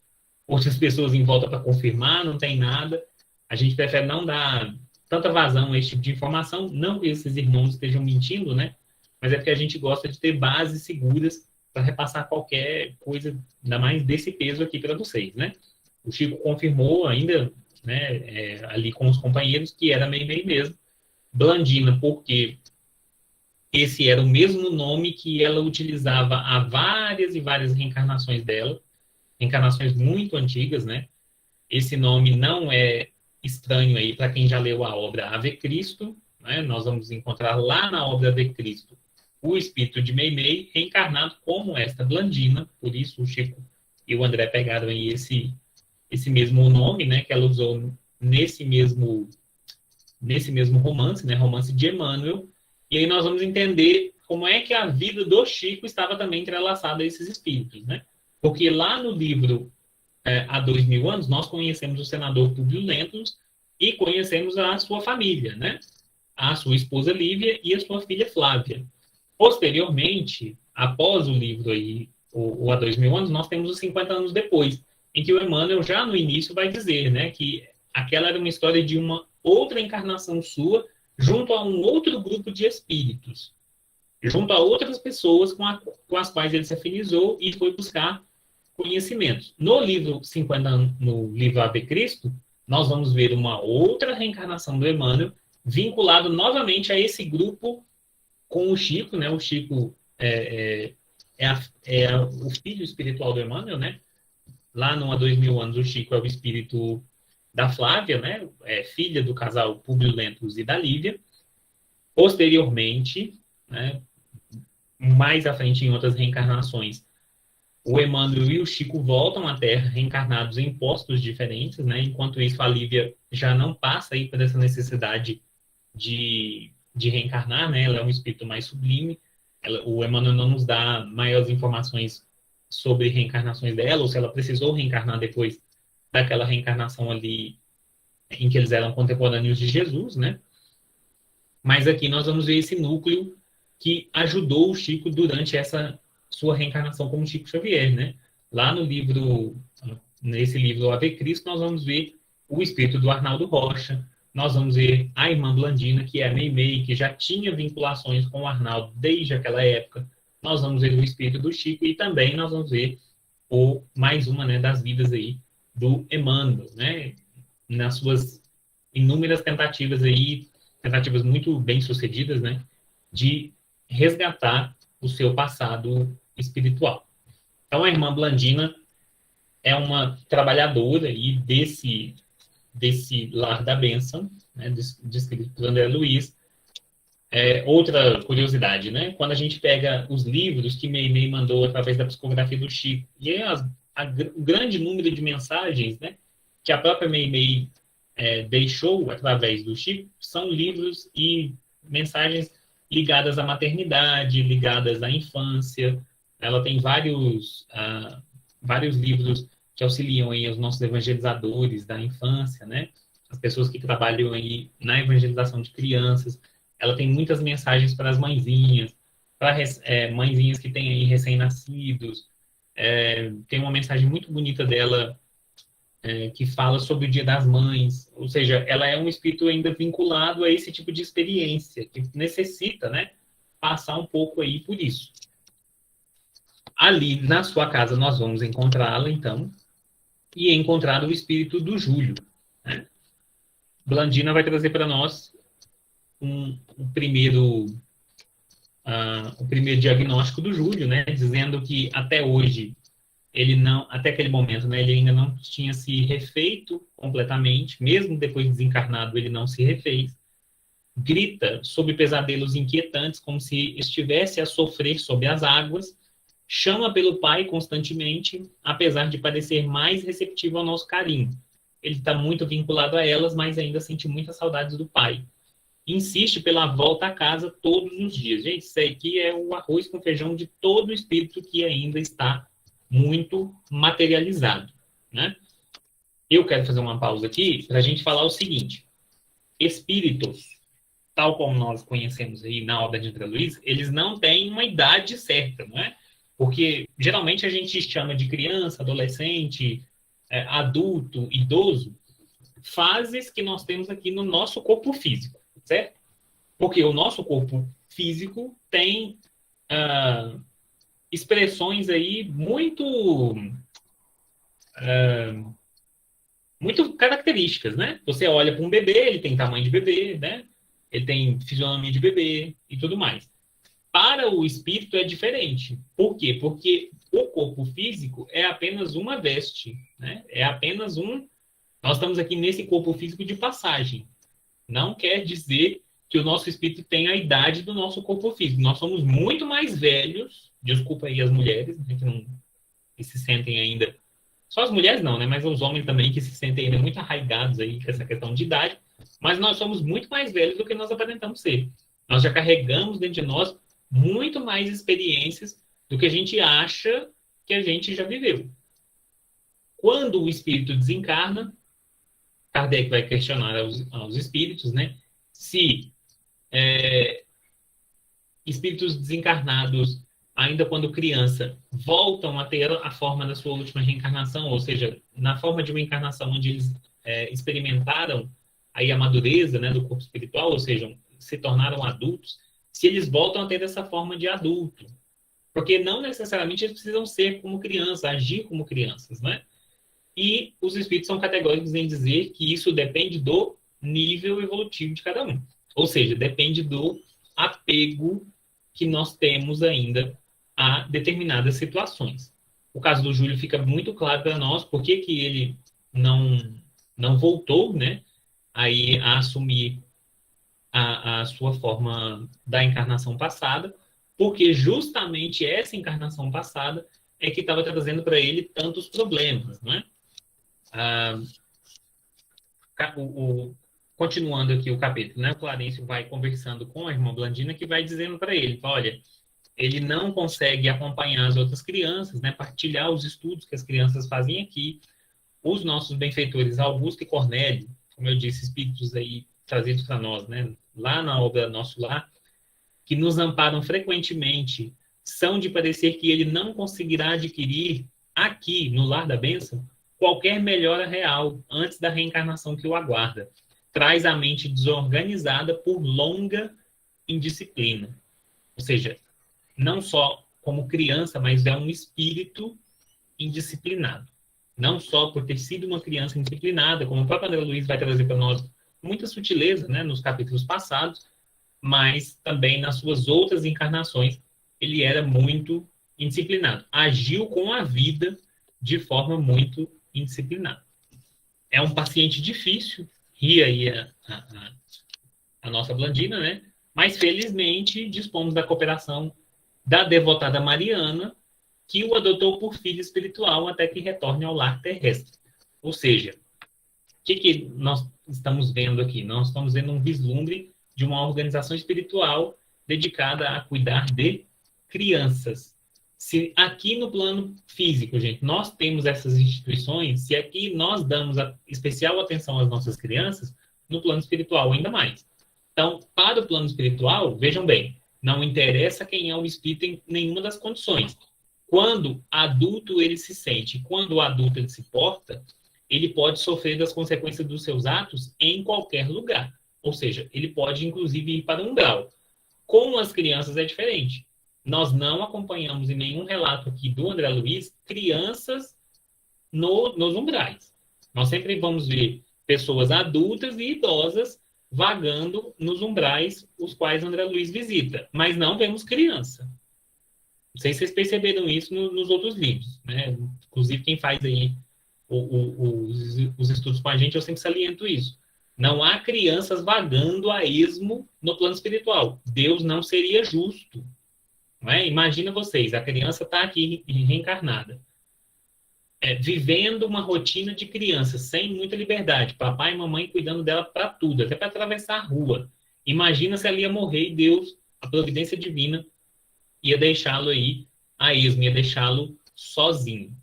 pessoas em volta para confirmar, não tem nada. A gente prefere não dar tanta vazão a esse tipo de informação, não que esses irmãos estejam mentindo, né? Mas é porque a gente gosta de ter bases seguras para repassar qualquer coisa, ainda mais desse peso aqui para vocês, né? O Chico confirmou ainda, né, ali com os companheiros, que era Meimei mesmo. Blandina, porque esse era o mesmo nome que ela utilizava há várias e várias reencarnações dela, reencarnações muito antigas, né? Esse nome não é estranho aí para quem já leu a obra Ave Cristo, né? Nós vamos encontrar lá na obra Ave Cristo o espírito de Meimei reencarnado como esta Blandina, por isso o Chico e o André pegaram aí esse mesmo nome, né, que ela usou nesse mesmo romance, né, romance de Emmanuel, e aí nós vamos entender como é que a vida do Chico estava também entrelaçada a esses espíritos, né? Porque lá no livro há 2000 anos, nós conhecemos o senador Públio Lentulus e conhecemos a sua família, né? A sua esposa Lívia e a sua filha Flávia. Posteriormente, após o livro aí, o há 2000 anos, nós temos os 50 anos depois, em que o Emmanuel já no início vai dizer, né, que aquela era uma história de uma outra encarnação sua junto a um outro grupo de espíritos, junto a outras pessoas com as quais ele se afinizou e foi buscar conhecimentos. No livro 50 anos, no livro Ave Cristo, nós vamos ver uma outra reencarnação do Emmanuel vinculado novamente a esse grupo com o Chico, né? O Chico é o filho espiritual do Emmanuel, né? Lá no há 2000 anos, o Chico é o espírito da Flávia, né? Filha do casal Públio Lentulus e da Lívia. Posteriormente, né? Mais à frente, em outras reencarnações, O Emmanuel e o Chico voltam à Terra reencarnados em postos diferentes, né? Enquanto isso, a Lívia já não passa aí por essa necessidade de reencarnar, né? Ela é um espírito mais sublime. O Emmanuel não nos dá maiores informações sobre reencarnações dela, ou se ela precisou reencarnar depois daquela reencarnação ali em que eles eram contemporâneos de Jesus, né? Mas aqui nós vamos ver esse núcleo que ajudou o Chico durante essa sua reencarnação como Chico Xavier, né? Lá no livro, nesse livro Ave Cristo, nós vamos ver o espírito do Arnaldo Rocha, nós vamos ver a irmã Blandina, que é a Meimei, que já tinha vinculações com o Arnaldo desde aquela época. Nós vamos ver o espírito do Chico e também nós vamos ver mais uma, né, das vidas aí do Emmanuel, né? Nas suas inúmeras tentativas aí, tentativas muito bem sucedidas, né, de resgatar o seu passado espiritual. Então, a irmã Blandina é uma trabalhadora aí desse lar da bênção, né, descrito por André Luiz. Outra curiosidade, né? Quando a gente pega os livros que Meimei mandou através da psicografia do Chico, e o grande número de mensagens, né, que a própria Meimei deixou através do Chico, são livros e mensagens ligadas à maternidade, ligadas à infância. Ela tem vários livros que auxiliam aí os nossos evangelizadores da infância, né? As pessoas que trabalham aí na evangelização de crianças. Ela tem muitas mensagens para as mãezinhas, para mãezinhas que têm aí recém-nascidos. Tem uma mensagem muito bonita dela que fala sobre o Dia das Mães, ou seja, ela é um espírito ainda vinculado a esse tipo de experiência, que necessita, né, passar um pouco aí por isso. Ali, na sua casa, nós vamos encontrá-la, então, e encontrar o espírito do Júlio, né? Blandina vai trazer para nós o primeiro diagnóstico do Júlio, né, dizendo que até hoje até aquele momento, né, ele ainda não tinha se refeito completamente, mesmo depois de desencarnado, ele não se refez. Grita sob pesadelos inquietantes, como se estivesse a sofrer sob as águas, chama pelo pai constantemente, apesar de parecer mais receptivo ao nosso carinho. Ele está muito vinculado a elas, mas ainda sente muitas saudades do pai. Insiste pela volta a casa todos os dias. Gente, isso aqui é o arroz com feijão de todo o espírito que ainda está muito materializado, né? Eu quero fazer uma pausa aqui para a gente falar o seguinte: espíritos, tal como nós conhecemos aí na obra de André Luiz, eles não têm uma idade certa, não é? Porque geralmente a gente chama de criança, adolescente, adulto, idoso, fases que nós temos aqui no nosso corpo físico, certo? Porque o nosso corpo físico tem expressões aí muito características, né? Você olha para um bebê, ele tem tamanho de bebê, né? Ele tem fisionomia de bebê e tudo mais. Para o espírito é diferente. Por quê? Porque o corpo físico é apenas uma veste, né? É apenas Nós estamos aqui nesse corpo físico de passagem. Não quer dizer que o nosso espírito tem a idade do nosso corpo físico. Nós somos muito mais velhos, desculpa aí as mulheres, né, que se sentem ainda... Só as mulheres não, né? Mas os homens também que se sentem ainda muito arraigados aí com essa questão de idade. Mas nós somos muito mais velhos do que nós aparentamos ser. Nós já carregamos dentro de nós muito mais experiências do que a gente acha que a gente já viveu. Quando o espírito desencarna, Kardec vai questionar aos espíritos, né? Se espíritos desencarnados, ainda quando criança, voltam a ter a forma da sua última reencarnação, ou seja, na forma de uma encarnação onde eles experimentaram aí a madureza, né, do corpo espiritual, ou seja, se tornaram adultos, se eles voltam a ter essa forma de adulto. Porque não necessariamente eles precisam ser como criança, agir como crianças, né? E os espíritos são categóricos em dizer que isso depende do nível evolutivo de cada um. Ou seja, depende do apego que nós temos ainda a determinadas situações. O caso do Júlio fica muito claro para nós por que ele não voltou, né, aí a assumir a sua forma da encarnação passada, porque justamente essa encarnação passada é que estava trazendo para ele tantos problemas, não é? Ah, continuando aqui o capítulo, né? O Clarencio vai conversando com a irmã Blandina, que vai dizendo para ele, olha, ele não consegue acompanhar as outras crianças, né? Partilhar os estudos que as crianças fazem aqui. Os nossos benfeitores Augusto e Cornélio, como eu disse, espíritos aí trazidos para nós, né? Lá na obra Nosso Lar, que nos amparam frequentemente, são de parecer que ele não conseguirá adquirir aqui, no Lar da Bênção, qualquer melhora real antes da reencarnação que o aguarda. Traz a mente desorganizada por longa indisciplina. Ou seja, não só como criança, mas é um espírito indisciplinado. Não só por ter sido uma criança indisciplinada, como o próprio André Luiz vai trazer para nós muita sutileza, né, nos capítulos passados, mas também nas suas outras encarnações ele era muito indisciplinado. Agiu com a vida de forma muito indisciplinada. É um paciente difícil, ri aí a nossa Blandina, né? Mas felizmente dispomos da cooperação da devotada Mariana, que o adotou por filho espiritual até que retorne ao lar terrestre. Ou seja, o que nós estamos vendo aqui? Nós estamos vendo um vislumbre de uma organização espiritual dedicada a cuidar de crianças. Se aqui no plano físico, gente, nós temos essas instituições, se aqui nós damos especial atenção às nossas crianças, no plano espiritual ainda mais. Então, para o plano espiritual, vejam bem, não interessa quem é o espírito em nenhuma das condições. Quando adulto ele se sente, quando o adulto ele se porta, ele pode sofrer das consequências dos seus atos em qualquer lugar. Ou seja, ele pode, inclusive, ir para um grau. Com as crianças é diferente. Nós não acompanhamos em nenhum relato aqui do André Luiz crianças nos umbrais. Nós sempre vamos ver pessoas adultas e idosas vagando nos umbrais os quais André Luiz visita, mas não vemos criança. Não sei se vocês perceberam isso nos outros livros, né? Inclusive, quem faz aí os estudos com a gente, eu sempre saliento isso. Não há crianças vagando a esmo no plano espiritual. Deus não seria justo. Não é? Imagina vocês, a criança está aqui reencarnada, vivendo uma rotina de criança, sem muita liberdade. Papai e mamãe cuidando dela para tudo, até para atravessar a rua. Imagina se ela ia morrer e Deus, a providência divina, ia deixá-lo aí a esmo, ia deixá-lo sozinho.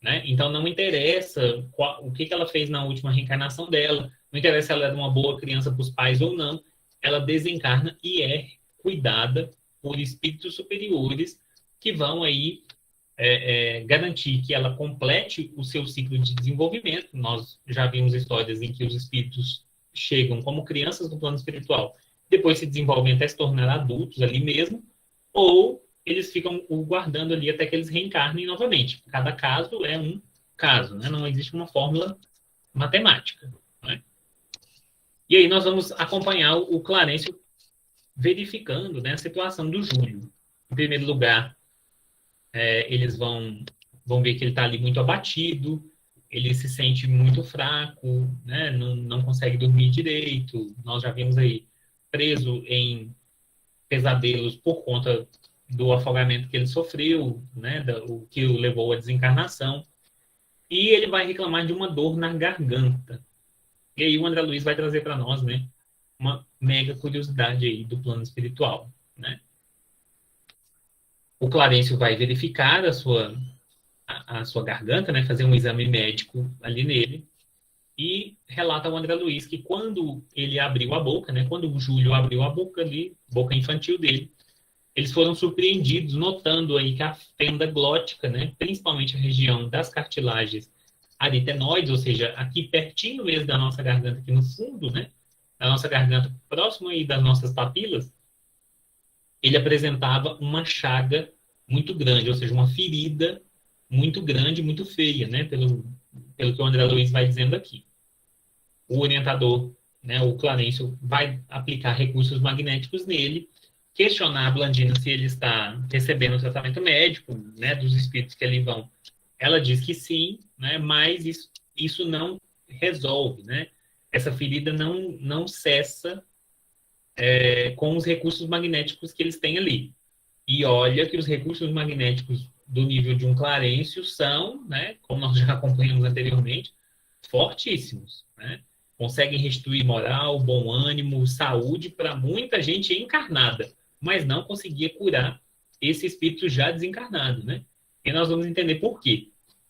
Né? Então, não interessa o que ela fez na última reencarnação dela, não interessa se ela era uma boa criança para os pais ou não, ela desencarna e é cuidada por espíritos superiores que vão aí garantir que ela complete o seu ciclo de desenvolvimento. Nós já vimos histórias em que os espíritos chegam como crianças no plano espiritual, depois se desenvolvem até se tornar adultos ali mesmo, ou eles ficam o guardando ali até que eles reencarnem novamente. Cada caso é um caso, né? Não existe uma fórmula matemática. Né? E aí nós vamos acompanhar o Clarencio verificando, né, a situação do Júlio. Em primeiro lugar, eles vão ver que ele está ali muito abatido, ele se sente muito fraco, né? Não consegue dormir direito. Nós já vimos aí preso em pesadelos por conta do afogamento que ele sofreu, né, o que o levou à desencarnação, e ele vai reclamar de uma dor na garganta. E aí o André Luiz vai trazer para nós, né, uma mega curiosidade aí do plano espiritual, né? O Clarencio vai verificar a sua garganta, né, fazer um exame médico ali nele, e relata ao André Luiz que quando ele abriu a boca, né, quando o Júlio abriu a boca ali, boca infantil dele, eles foram surpreendidos, notando aí que a fenda glótica, né, principalmente a região das cartilagens aritenoides, ou seja, aqui pertinho mesmo da nossa garganta, aqui no fundo, né, da nossa garganta, próximo aí das nossas papilas, ele apresentava uma chaga muito grande, ou seja, uma ferida muito grande, muito feia, né, pelo que o André Luiz vai dizendo aqui. O orientador, né, o Clarencio, vai aplicar recursos magnéticos nele, questionar a Blandina se ele está recebendo o tratamento médico, né, dos espíritos que ali vão. Ela diz que sim, né, mas isso não resolve, né? Essa ferida não cessa com os recursos magnéticos que eles têm ali. E olha que os recursos magnéticos do nível de um Clarencio são, né, como nós já acompanhamos anteriormente, fortíssimos, né? Conseguem restituir moral, bom ânimo, saúde para muita gente encarnada, mas não conseguia curar esse espírito já desencarnado, né? E nós vamos entender por quê.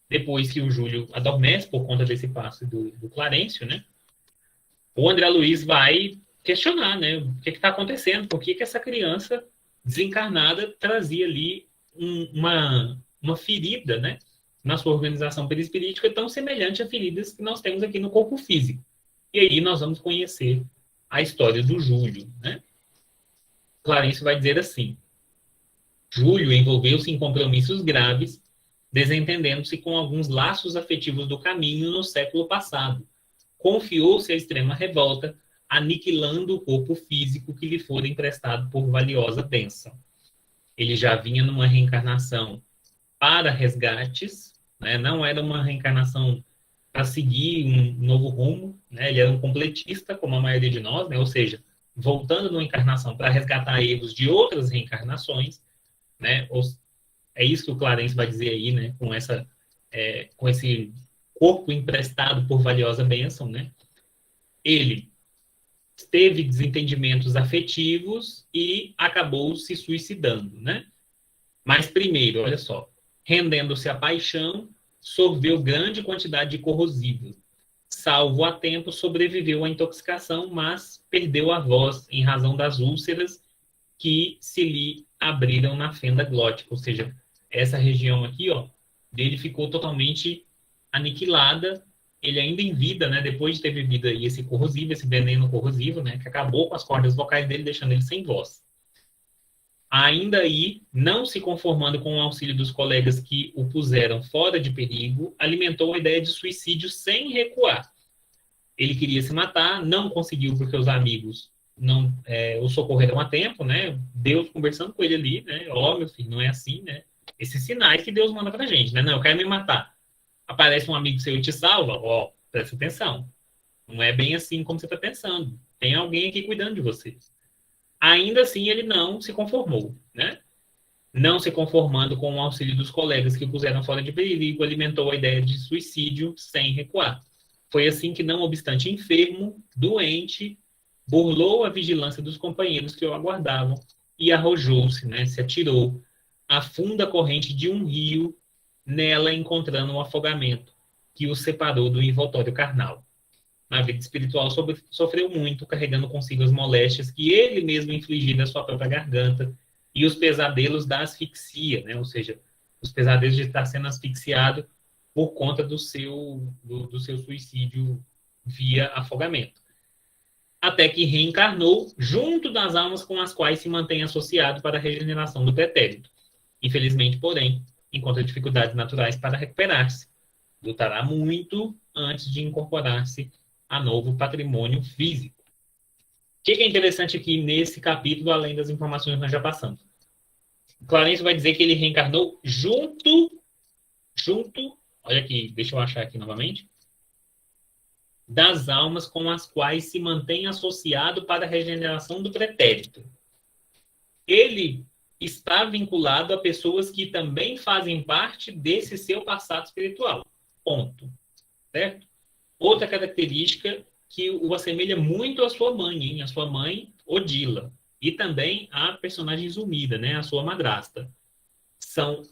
Depois que o Júlio adormece por conta desse passe do Clarencio, né? O André Luiz vai questionar, né? O que está acontecendo? Por que essa criança desencarnada trazia ali uma ferida, né? Na sua organização perispirítica tão semelhante a feridas que nós temos aqui no corpo físico. E aí nós vamos conhecer a história do Júlio, né? Clarencio vai dizer assim: Júlio envolveu-se em compromissos graves, desentendendo-se com alguns laços afetivos do caminho no século passado. Confiou-se à extrema revolta, aniquilando o corpo físico que lhe fora emprestado por valiosa bênção. Ele já vinha numa reencarnação para resgates, né? Não era uma reencarnação para seguir um novo rumo, né? Ele era um completista, como a maioria de nós, né? Ou seja, voltando numa encarnação para resgatar erros de outras reencarnações, né? É isso que o Clarence vai dizer aí, né? Com esse corpo emprestado por valiosa bênção, né? Ele teve desentendimentos afetivos e acabou se suicidando, né? Mas primeiro, olha só, rendendo-se à paixão, sorveu grande quantidade de corrosivo. Salvo a tempo, sobreviveu à intoxicação, mas perdeu a voz em razão das úlceras que se lhe abriram na fenda glótica. Ou seja, essa região aqui, ó, dele ficou totalmente aniquilada. Ele ainda em vida, né, depois de ter vivido aí esse corrosivo, esse veneno corrosivo, né, que acabou com as cordas vocais dele, deixando ele sem voz. Ainda aí, não se conformando com o auxílio dos colegas que o puseram fora de perigo, alimentou a ideia de suicídio sem recuar. Ele queria se matar, não conseguiu porque os amigos não o socorreram a tempo, né? Deus conversando com ele ali, né? Ó, meu filho, não é assim, né? Esses sinais que Deus manda pra gente, né? Não, eu quero me matar. Aparece um amigo seu e te salva, ó, presta atenção. Não é bem assim como você está pensando. Tem alguém aqui cuidando de você. Ainda assim, ele não se conformou, né? Não se conformando com o auxílio dos colegas que o puseram fora de perigo, alimentou a ideia de suicídio sem recuar. Foi assim que, não obstante enfermo, doente, burlou a vigilância dos companheiros que o aguardavam e arrojou-se, né? Se atirou à funda corrente de um rio, nela encontrando um afogamento que o separou do envoltório carnal. Na vida espiritual, sofreu muito, carregando consigo as moléstias que ele mesmo infligia na sua própria garganta e os pesadelos da asfixia, né? Ou seja, os pesadelos de estar sendo asfixiado por conta do seu suicídio via afogamento. Até que reencarnou junto das almas com as quais se mantém associado para a regeneração do pretérito. Infelizmente, porém, encontra dificuldades naturais para recuperar-se. Lutará muito antes de incorporar-se a novo patrimônio físico. O que é interessante aqui nesse capítulo, além das informações que nós já passamos? Clarence vai dizer que ele reencarnou junto, olha aqui, deixa eu achar aqui novamente, das almas com as quais se mantém associado para a regeneração do pretérito. Ele está vinculado a pessoas que também fazem parte desse seu passado espiritual. Ponto. Certo? Outra característica que o assemelha muito à sua mãe, hein? A sua mãe, Odila. E também a personagem Zumida, né? A sua madrasta. São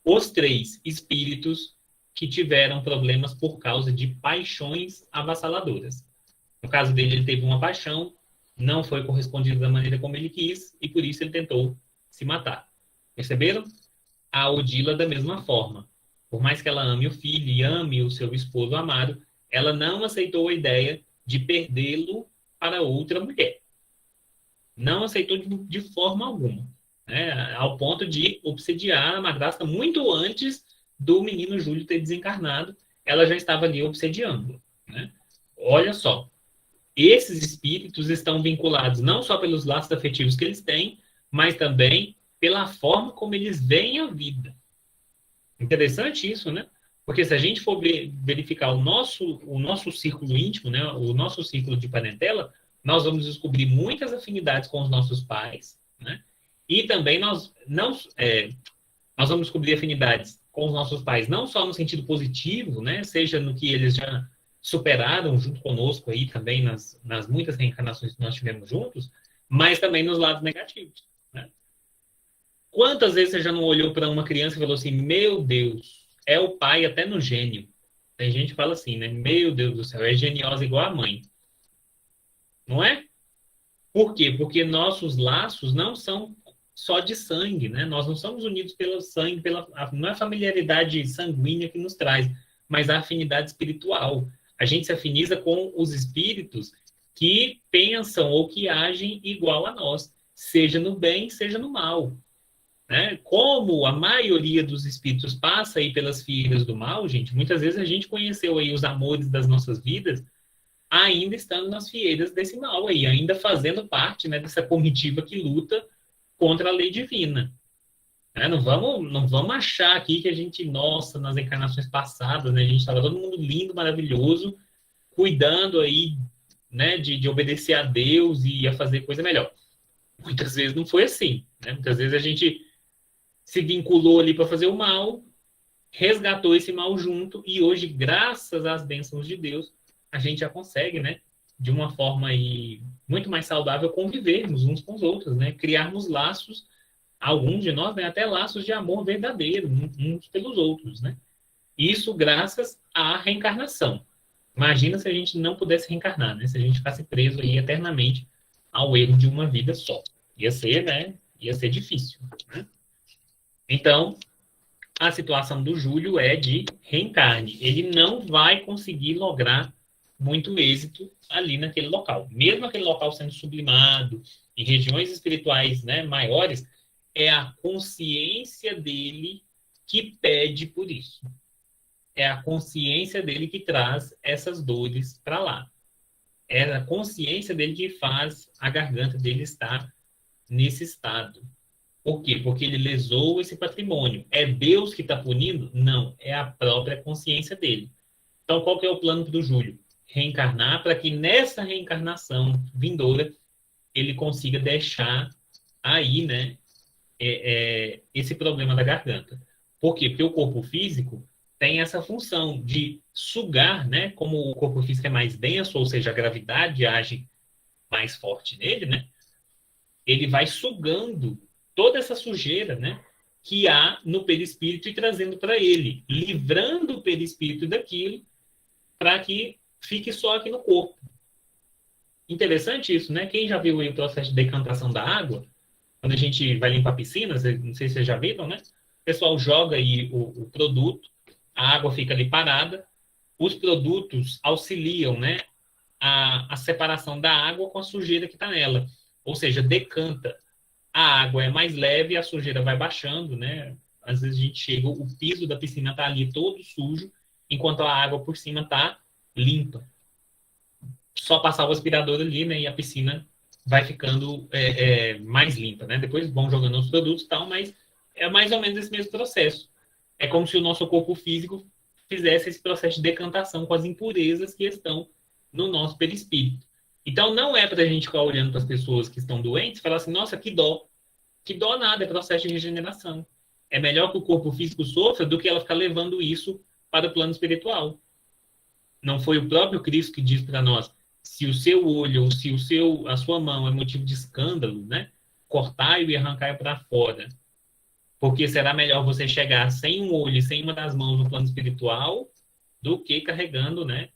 os três espíritos que tiveram problemas por causa de paixões avassaladoras. No caso dele, ele teve uma paixão, não foi correspondida da maneira como ele quis, e por isso ele tentou se matar. Perceberam? A Odila, da mesma forma. Por mais que ela ame o filho e ame o seu esposo amado, ela não aceitou a ideia de perdê-lo para outra mulher. Não aceitou de forma alguma. Né? Ao ponto de obsediar a madrasta muito antes do menino Júlio ter desencarnado, ela já estava ali obsediando. Né? Olha só, esses espíritos estão vinculados não só pelos laços afetivos que eles têm, mas também pela forma como eles veem a vida. Interessante isso, né? Porque se a gente for verificar o nosso círculo íntimo, né, o nosso círculo de parentela, nós vamos descobrir muitas afinidades com os nossos pais, né? E também nós Nós vamos descobrir afinidades com os nossos pais, não só no sentido positivo, né? Seja no que eles já superaram junto conosco aí também nas muitas reencarnações que nós tivemos juntos, mas também nos lados negativos, né? Quantas vezes você já não olhou para uma criança e falou assim, meu Deus, é o pai até no gênio. Tem gente que fala assim, né? Meu Deus do céu, é geniosa igual a mãe. Não é? Por quê? Porque nossos laços não são só de sangue, né? Nós não somos unidos pelo sangue, não é a familiaridade sanguínea que nos traz, mas a afinidade espiritual. A gente se afiniza com os espíritos que pensam ou que agem igual a nós, seja no bem, seja no mal, né? Como a maioria dos espíritos passa aí pelas feridas do mal, gente, muitas vezes a gente conheceu aí os amores das nossas vidas ainda estando nas fieiras desse mal aí, ainda fazendo parte, né, dessa comitiva que luta contra a lei divina. Né? Não vamos achar aqui que a gente, nossa, nas encarnações passadas, né, a gente estava todo mundo lindo, maravilhoso, cuidando aí, né, de obedecer a Deus e a fazer coisa melhor. Muitas vezes não foi assim. Né? Muitas vezes a gente se vinculou ali para fazer o mal, resgatou esse mal junto e hoje, graças às bênçãos de Deus, a gente já consegue, né, de uma forma aí muito mais saudável, convivermos uns com os outros, né, criarmos laços, alguns de nós, né, até laços de amor verdadeiro, uns pelos outros, né. Isso graças à reencarnação. Imagina se a gente não pudesse reencarnar, né, se a gente ficasse preso aí eternamente ao erro de uma vida só. Ia ser, né, ia ser difícil. Né? Então, a situação do Júlio é de reencarne. Ele não vai conseguir lograr muito êxito ali naquele local. Mesmo aquele local sendo sublimado, em regiões espirituais, né, maiores, é a consciência dele que pede por isso. É a consciência dele que traz essas dores para lá. É a consciência dele que faz a garganta dele estar nesse estado. Por quê? Porque ele lesou esse patrimônio. É Deus que está punindo? Não, é a própria consciência dele. Então, qual que é o plano do Júlio? Reencarnar para que nessa reencarnação vindoura ele consiga deixar aí, né, esse problema da garganta. Por quê? Porque o corpo físico tem essa função de sugar, né, como o corpo físico é mais denso, ou seja, a gravidade age mais forte nele, né, ele vai sugando toda essa sujeira, né, que há no perispírito e trazendo para ele, livrando o perispírito daquilo para que fique só aqui no corpo. Interessante isso, né? Quem já viu aí o processo de decantação da água, quando a gente vai limpar a piscina, não sei se vocês já viram, né? O pessoal joga aí o produto, a água fica ali parada, os produtos auxiliam, né, a separação da água com a sujeira que está nela. Ou seja, decanta. A água é mais leve e a sujeira vai baixando, né? Às vezes a gente chega, o piso da piscina está ali todo sujo, enquanto a água por cima está limpa. Só passar o aspirador ali, né? E a piscina vai ficando mais limpa, né? Depois vão jogando os produtos e tal, mas é mais ou menos esse mesmo processo. É como se o nosso corpo físico fizesse esse processo de decantação com as impurezas que estão no nosso perispírito. Então, não é para a gente ficar olhando para as pessoas que estão doentes e falar assim, nossa, que dó. Que dó nada, é processo de regeneração. É melhor que o corpo físico sofra do que ela ficar levando isso para o plano espiritual. Não foi o próprio Cristo que disse para nós, se o seu olho ou se a sua mão é motivo de escândalo, né? Cortai-o e arrancai-o para fora. Porque será melhor você chegar sem um olho e sem uma das mãos no plano espiritual do que carregando, né,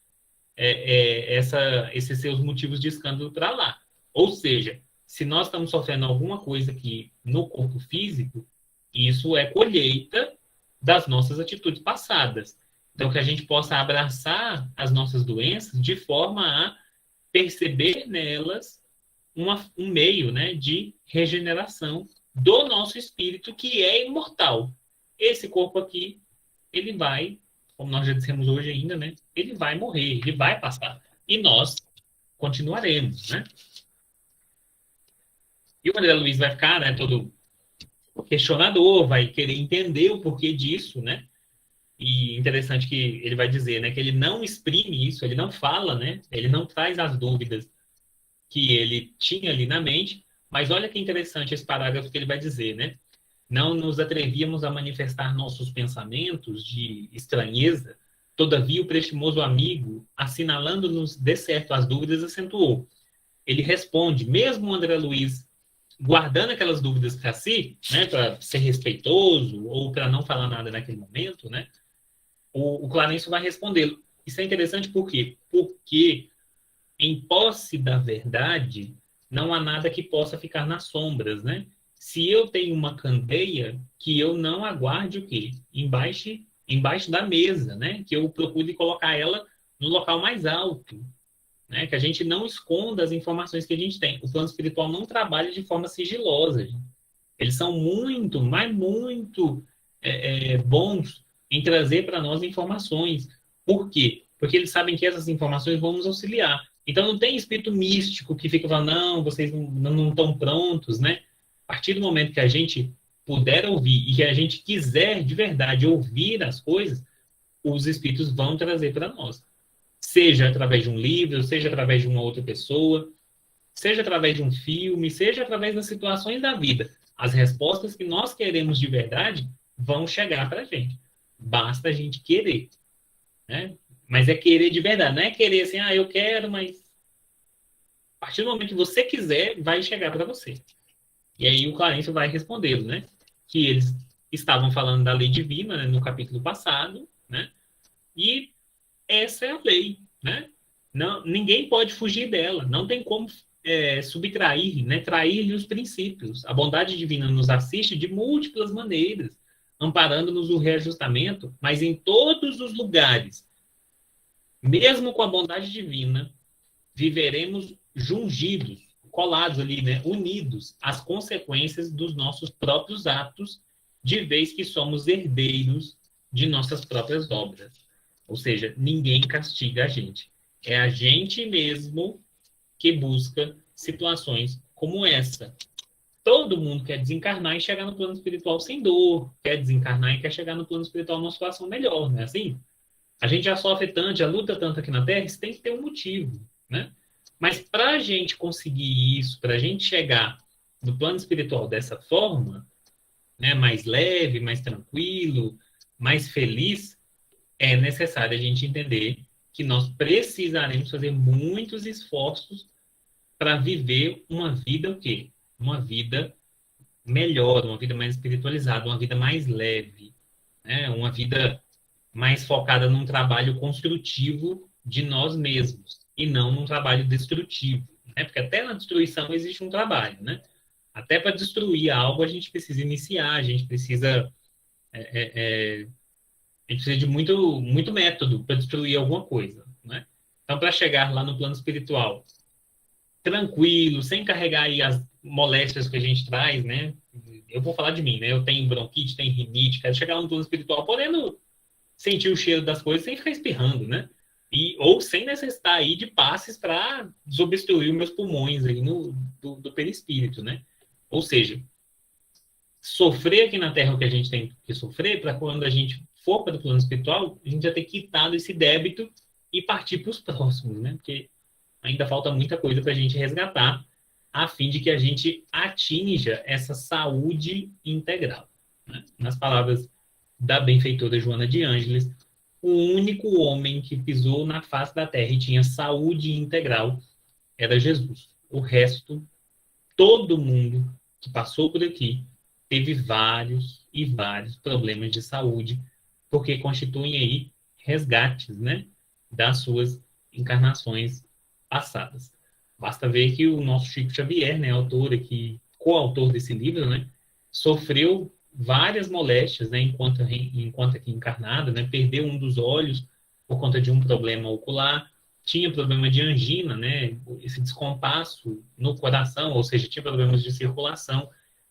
esses seus motivos de escândalo para lá. Ou seja, se nós estamos sofrendo alguma coisa aqui no corpo físico, isso é colheita das nossas atitudes passadas. Então, que a gente possa abraçar as nossas doenças de forma a perceber nelas um meio, né, de regeneração do nosso espírito, que é imortal. Esse corpo aqui, ele vai, como nós já dissemos hoje ainda, né, ele vai morrer, ele vai passar. E nós continuaremos, né? E o André Luiz vai ficar, né, todo questionador, vai querer entender o porquê disso, né? E interessante que ele vai dizer, né, que ele não exprime isso, ele não fala, né? Ele não traz as dúvidas que ele tinha ali na mente, mas olha que interessante esse parágrafo que ele vai dizer, né? não nos atrevíamos a manifestar nossos pensamentos de estranheza. Todavia, o prestimoso amigo, assinalando-nos de certo as dúvidas, acentuou. Ele responde, mesmo o André Luiz guardando aquelas dúvidas para si, né, para ser respeitoso ou para não falar nada naquele momento, né, o Clarencio vai respondê-lo. Isso é interessante por quê? Porque em posse da verdade, não há nada que possa ficar nas sombras, né? Se eu tenho uma candeia, que eu não aguarde o quê? Embaixo da mesa, né? Que eu procure colocar ela no local mais alto, né? Que a gente não esconda as informações que a gente tem. O plano espiritual não trabalha de forma sigilosa. Gente. Eles são muito, mas muito bons em trazer para nós informações. Por quê? Porque eles sabem que essas informações vão nos auxiliar. Então, não tem espírito místico que fica falando, não, vocês não estão prontos, né? A partir do momento que a gente puder ouvir e que a gente quiser de verdade ouvir as coisas, os espíritos vão trazer para nós. Seja através de um livro, seja através de uma outra pessoa, seja através de um filme, seja através das situações da vida. As respostas que nós queremos de verdade vão chegar para a gente. Basta a gente querer, né? Mas é querer de verdade, não é querer assim, eu quero, mas a partir do momento que você quiser, vai chegar para você. E aí o Clarencio vai respondê-lo, né? Que eles estavam falando da lei divina, né, no capítulo passado, né? E essa é a lei, né? Não, ninguém pode fugir dela, não tem como subtrair, né? Trair-lhe os princípios. A bondade divina nos assiste de múltiplas maneiras, amparando-nos o reajustamento, mas em todos os lugares, mesmo com a bondade divina, viveremos jungidos, colados ali, né? Unidos às consequências dos nossos próprios atos, de vez que somos herdeiros de nossas próprias obras. Ou seja, ninguém castiga a gente. É a gente mesmo que busca situações como essa. Todo mundo quer desencarnar e chegar no plano espiritual sem dor, quer desencarnar e quer chegar no plano espiritual numa situação melhor, não é assim? A gente já sofre tanto, já luta tanto aqui na Terra, isso tem que ter um motivo, né? Mas para a gente conseguir isso, para a gente chegar no plano espiritual dessa forma, né, mais leve, mais tranquilo, mais feliz, é necessário a gente entender que nós precisaremos fazer muitos esforços para viver uma vida o quê? Uma vida melhor, uma vida mais espiritualizada, uma vida mais leve, né? Uma vida mais focada num trabalho construtivo de nós mesmos e não num trabalho destrutivo, né? Porque até na destruição existe um trabalho, né? Até para destruir algo a gente precisa iniciar, a gente precisa de muito, muito método para destruir alguma coisa, né? Então, para chegar lá no plano espiritual, tranquilo, sem carregar aí as moléstias que a gente traz, né? Eu vou falar de mim, né? Eu tenho bronquite, tenho rinite, quero chegar no plano espiritual podendo sentir o cheiro das coisas sem ficar espirrando, né? Ou sem necessitar aí de passes para desobstruir os meus pulmões aí do perispírito, né? Ou seja, sofrer aqui na Terra o que a gente tem que sofrer, para quando a gente for para o plano espiritual, a gente já ter quitado esse débito e partir para os próximos, né? Porque ainda falta muita coisa para a gente resgatar, a fim de que a gente atinja essa saúde integral. Né? Nas palavras da benfeitora Joana de Ângeles, o único homem que pisou na face da terra e tinha saúde integral era Jesus. O resto, todo mundo que passou por aqui teve vários e vários problemas de saúde, porque constituem aí resgates, né, das suas encarnações passadas. Basta ver que o nosso Chico Xavier, né, autor aqui, coautor desse livro, né, sofreu várias moléstias, né, enquanto aqui encarnado, né, perdeu um dos olhos por conta de um problema ocular, tinha problema de angina, né, esse descompasso no coração, ou seja, tinha problemas de circulação,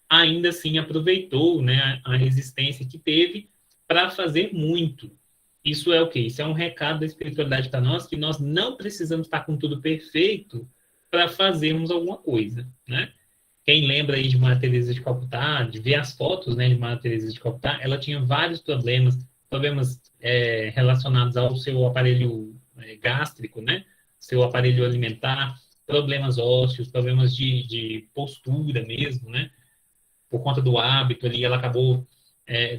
ainda assim aproveitou, né, a resistência que teve para fazer muito. Isso é o quê? Isso é um recado da espiritualidade para nós, que nós não precisamos estar com tudo perfeito para fazermos alguma coisa, né? Quem lembra aí de Madre Teresa de Calcutá, de ver as fotos, né, de Madre Teresa de Calcutá, ela tinha vários problemas relacionados ao seu aparelho gástrico, né, seu aparelho alimentar, problemas ósseos, problemas de postura mesmo, né, por conta do hábito ali, ela acabou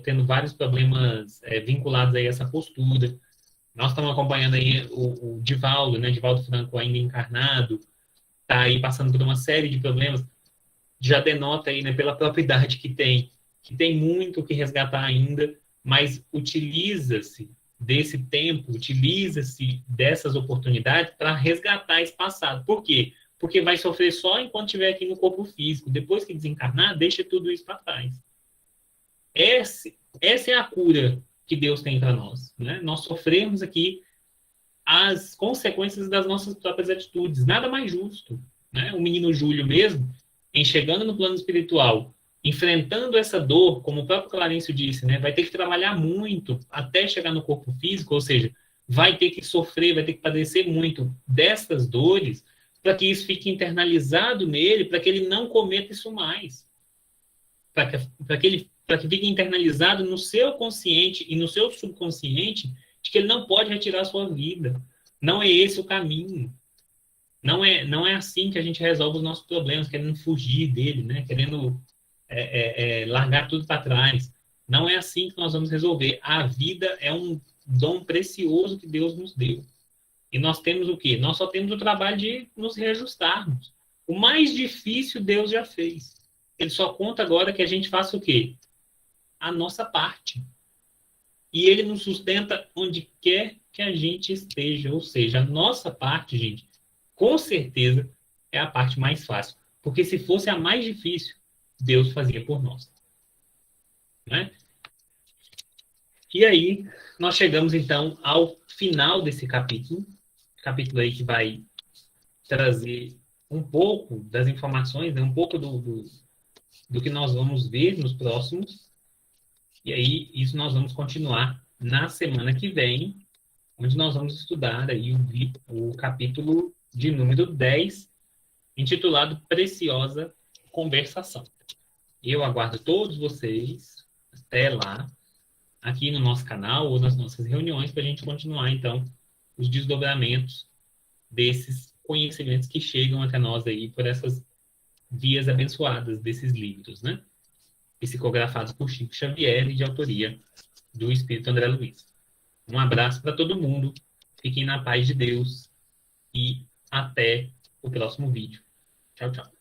tendo vários problemas vinculados aí a essa postura. Nós estamos acompanhando aí o Divaldo, né? Divaldo Franco ainda encarnado, está aí passando por uma série de problemas, já denota aí, né, pela própria idade que tem muito o que resgatar ainda, mas utiliza-se desse tempo, utiliza-se dessas oportunidades para resgatar esse passado. Por quê? Porque vai sofrer só enquanto estiver aqui no corpo físico. Depois que desencarnar, deixa tudo isso para trás. Essa é a cura que Deus tem para nós, né? Nós sofremos aqui as consequências das nossas próprias atitudes. Nada mais justo, né? O menino Júlio mesmo, em chegando no plano espiritual, enfrentando essa dor, como o próprio Clarencio disse, né? Vai ter que trabalhar muito até chegar no corpo físico, ou seja, vai ter que sofrer, vai ter que padecer muito dessas dores para que isso fique internalizado nele, para que ele não cometa isso mais. Para que fique internalizado no seu consciente e no seu subconsciente de que ele não pode retirar a sua vida. Não é esse o caminho. Não é assim que a gente resolve os nossos problemas, querendo fugir dele, né? Querendo largar tudo para trás. Não é assim que nós vamos resolver. A vida é um dom precioso que Deus nos deu. E nós temos o quê? Nós só temos o trabalho de nos reajustarmos. O mais difícil Deus já fez. Ele só conta agora que a gente faça o quê? A nossa parte. E ele nos sustenta onde quer que a gente esteja. Ou seja, a nossa parte, gente, com certeza é a parte mais fácil. Porque se fosse a mais difícil, Deus fazia por nós. Né? E aí, nós chegamos então ao final desse capítulo. Capítulo aí que vai trazer um pouco das informações, né? Um pouco do que nós vamos ver nos próximos. E aí, isso nós vamos continuar na semana que vem, onde nós vamos estudar aí o capítulo de número 10, intitulado Preciosa Conversação. Eu aguardo todos vocês até lá, aqui no nosso canal ou nas nossas reuniões, para a gente continuar, então, os desdobramentos desses conhecimentos que chegam até nós aí por essas vias abençoadas desses livros, né? Psicografados por Chico Xavier e de autoria do Espírito André Luiz. Um abraço para todo mundo, fiquem na paz de Deus e até o próximo vídeo. Tchau, tchau.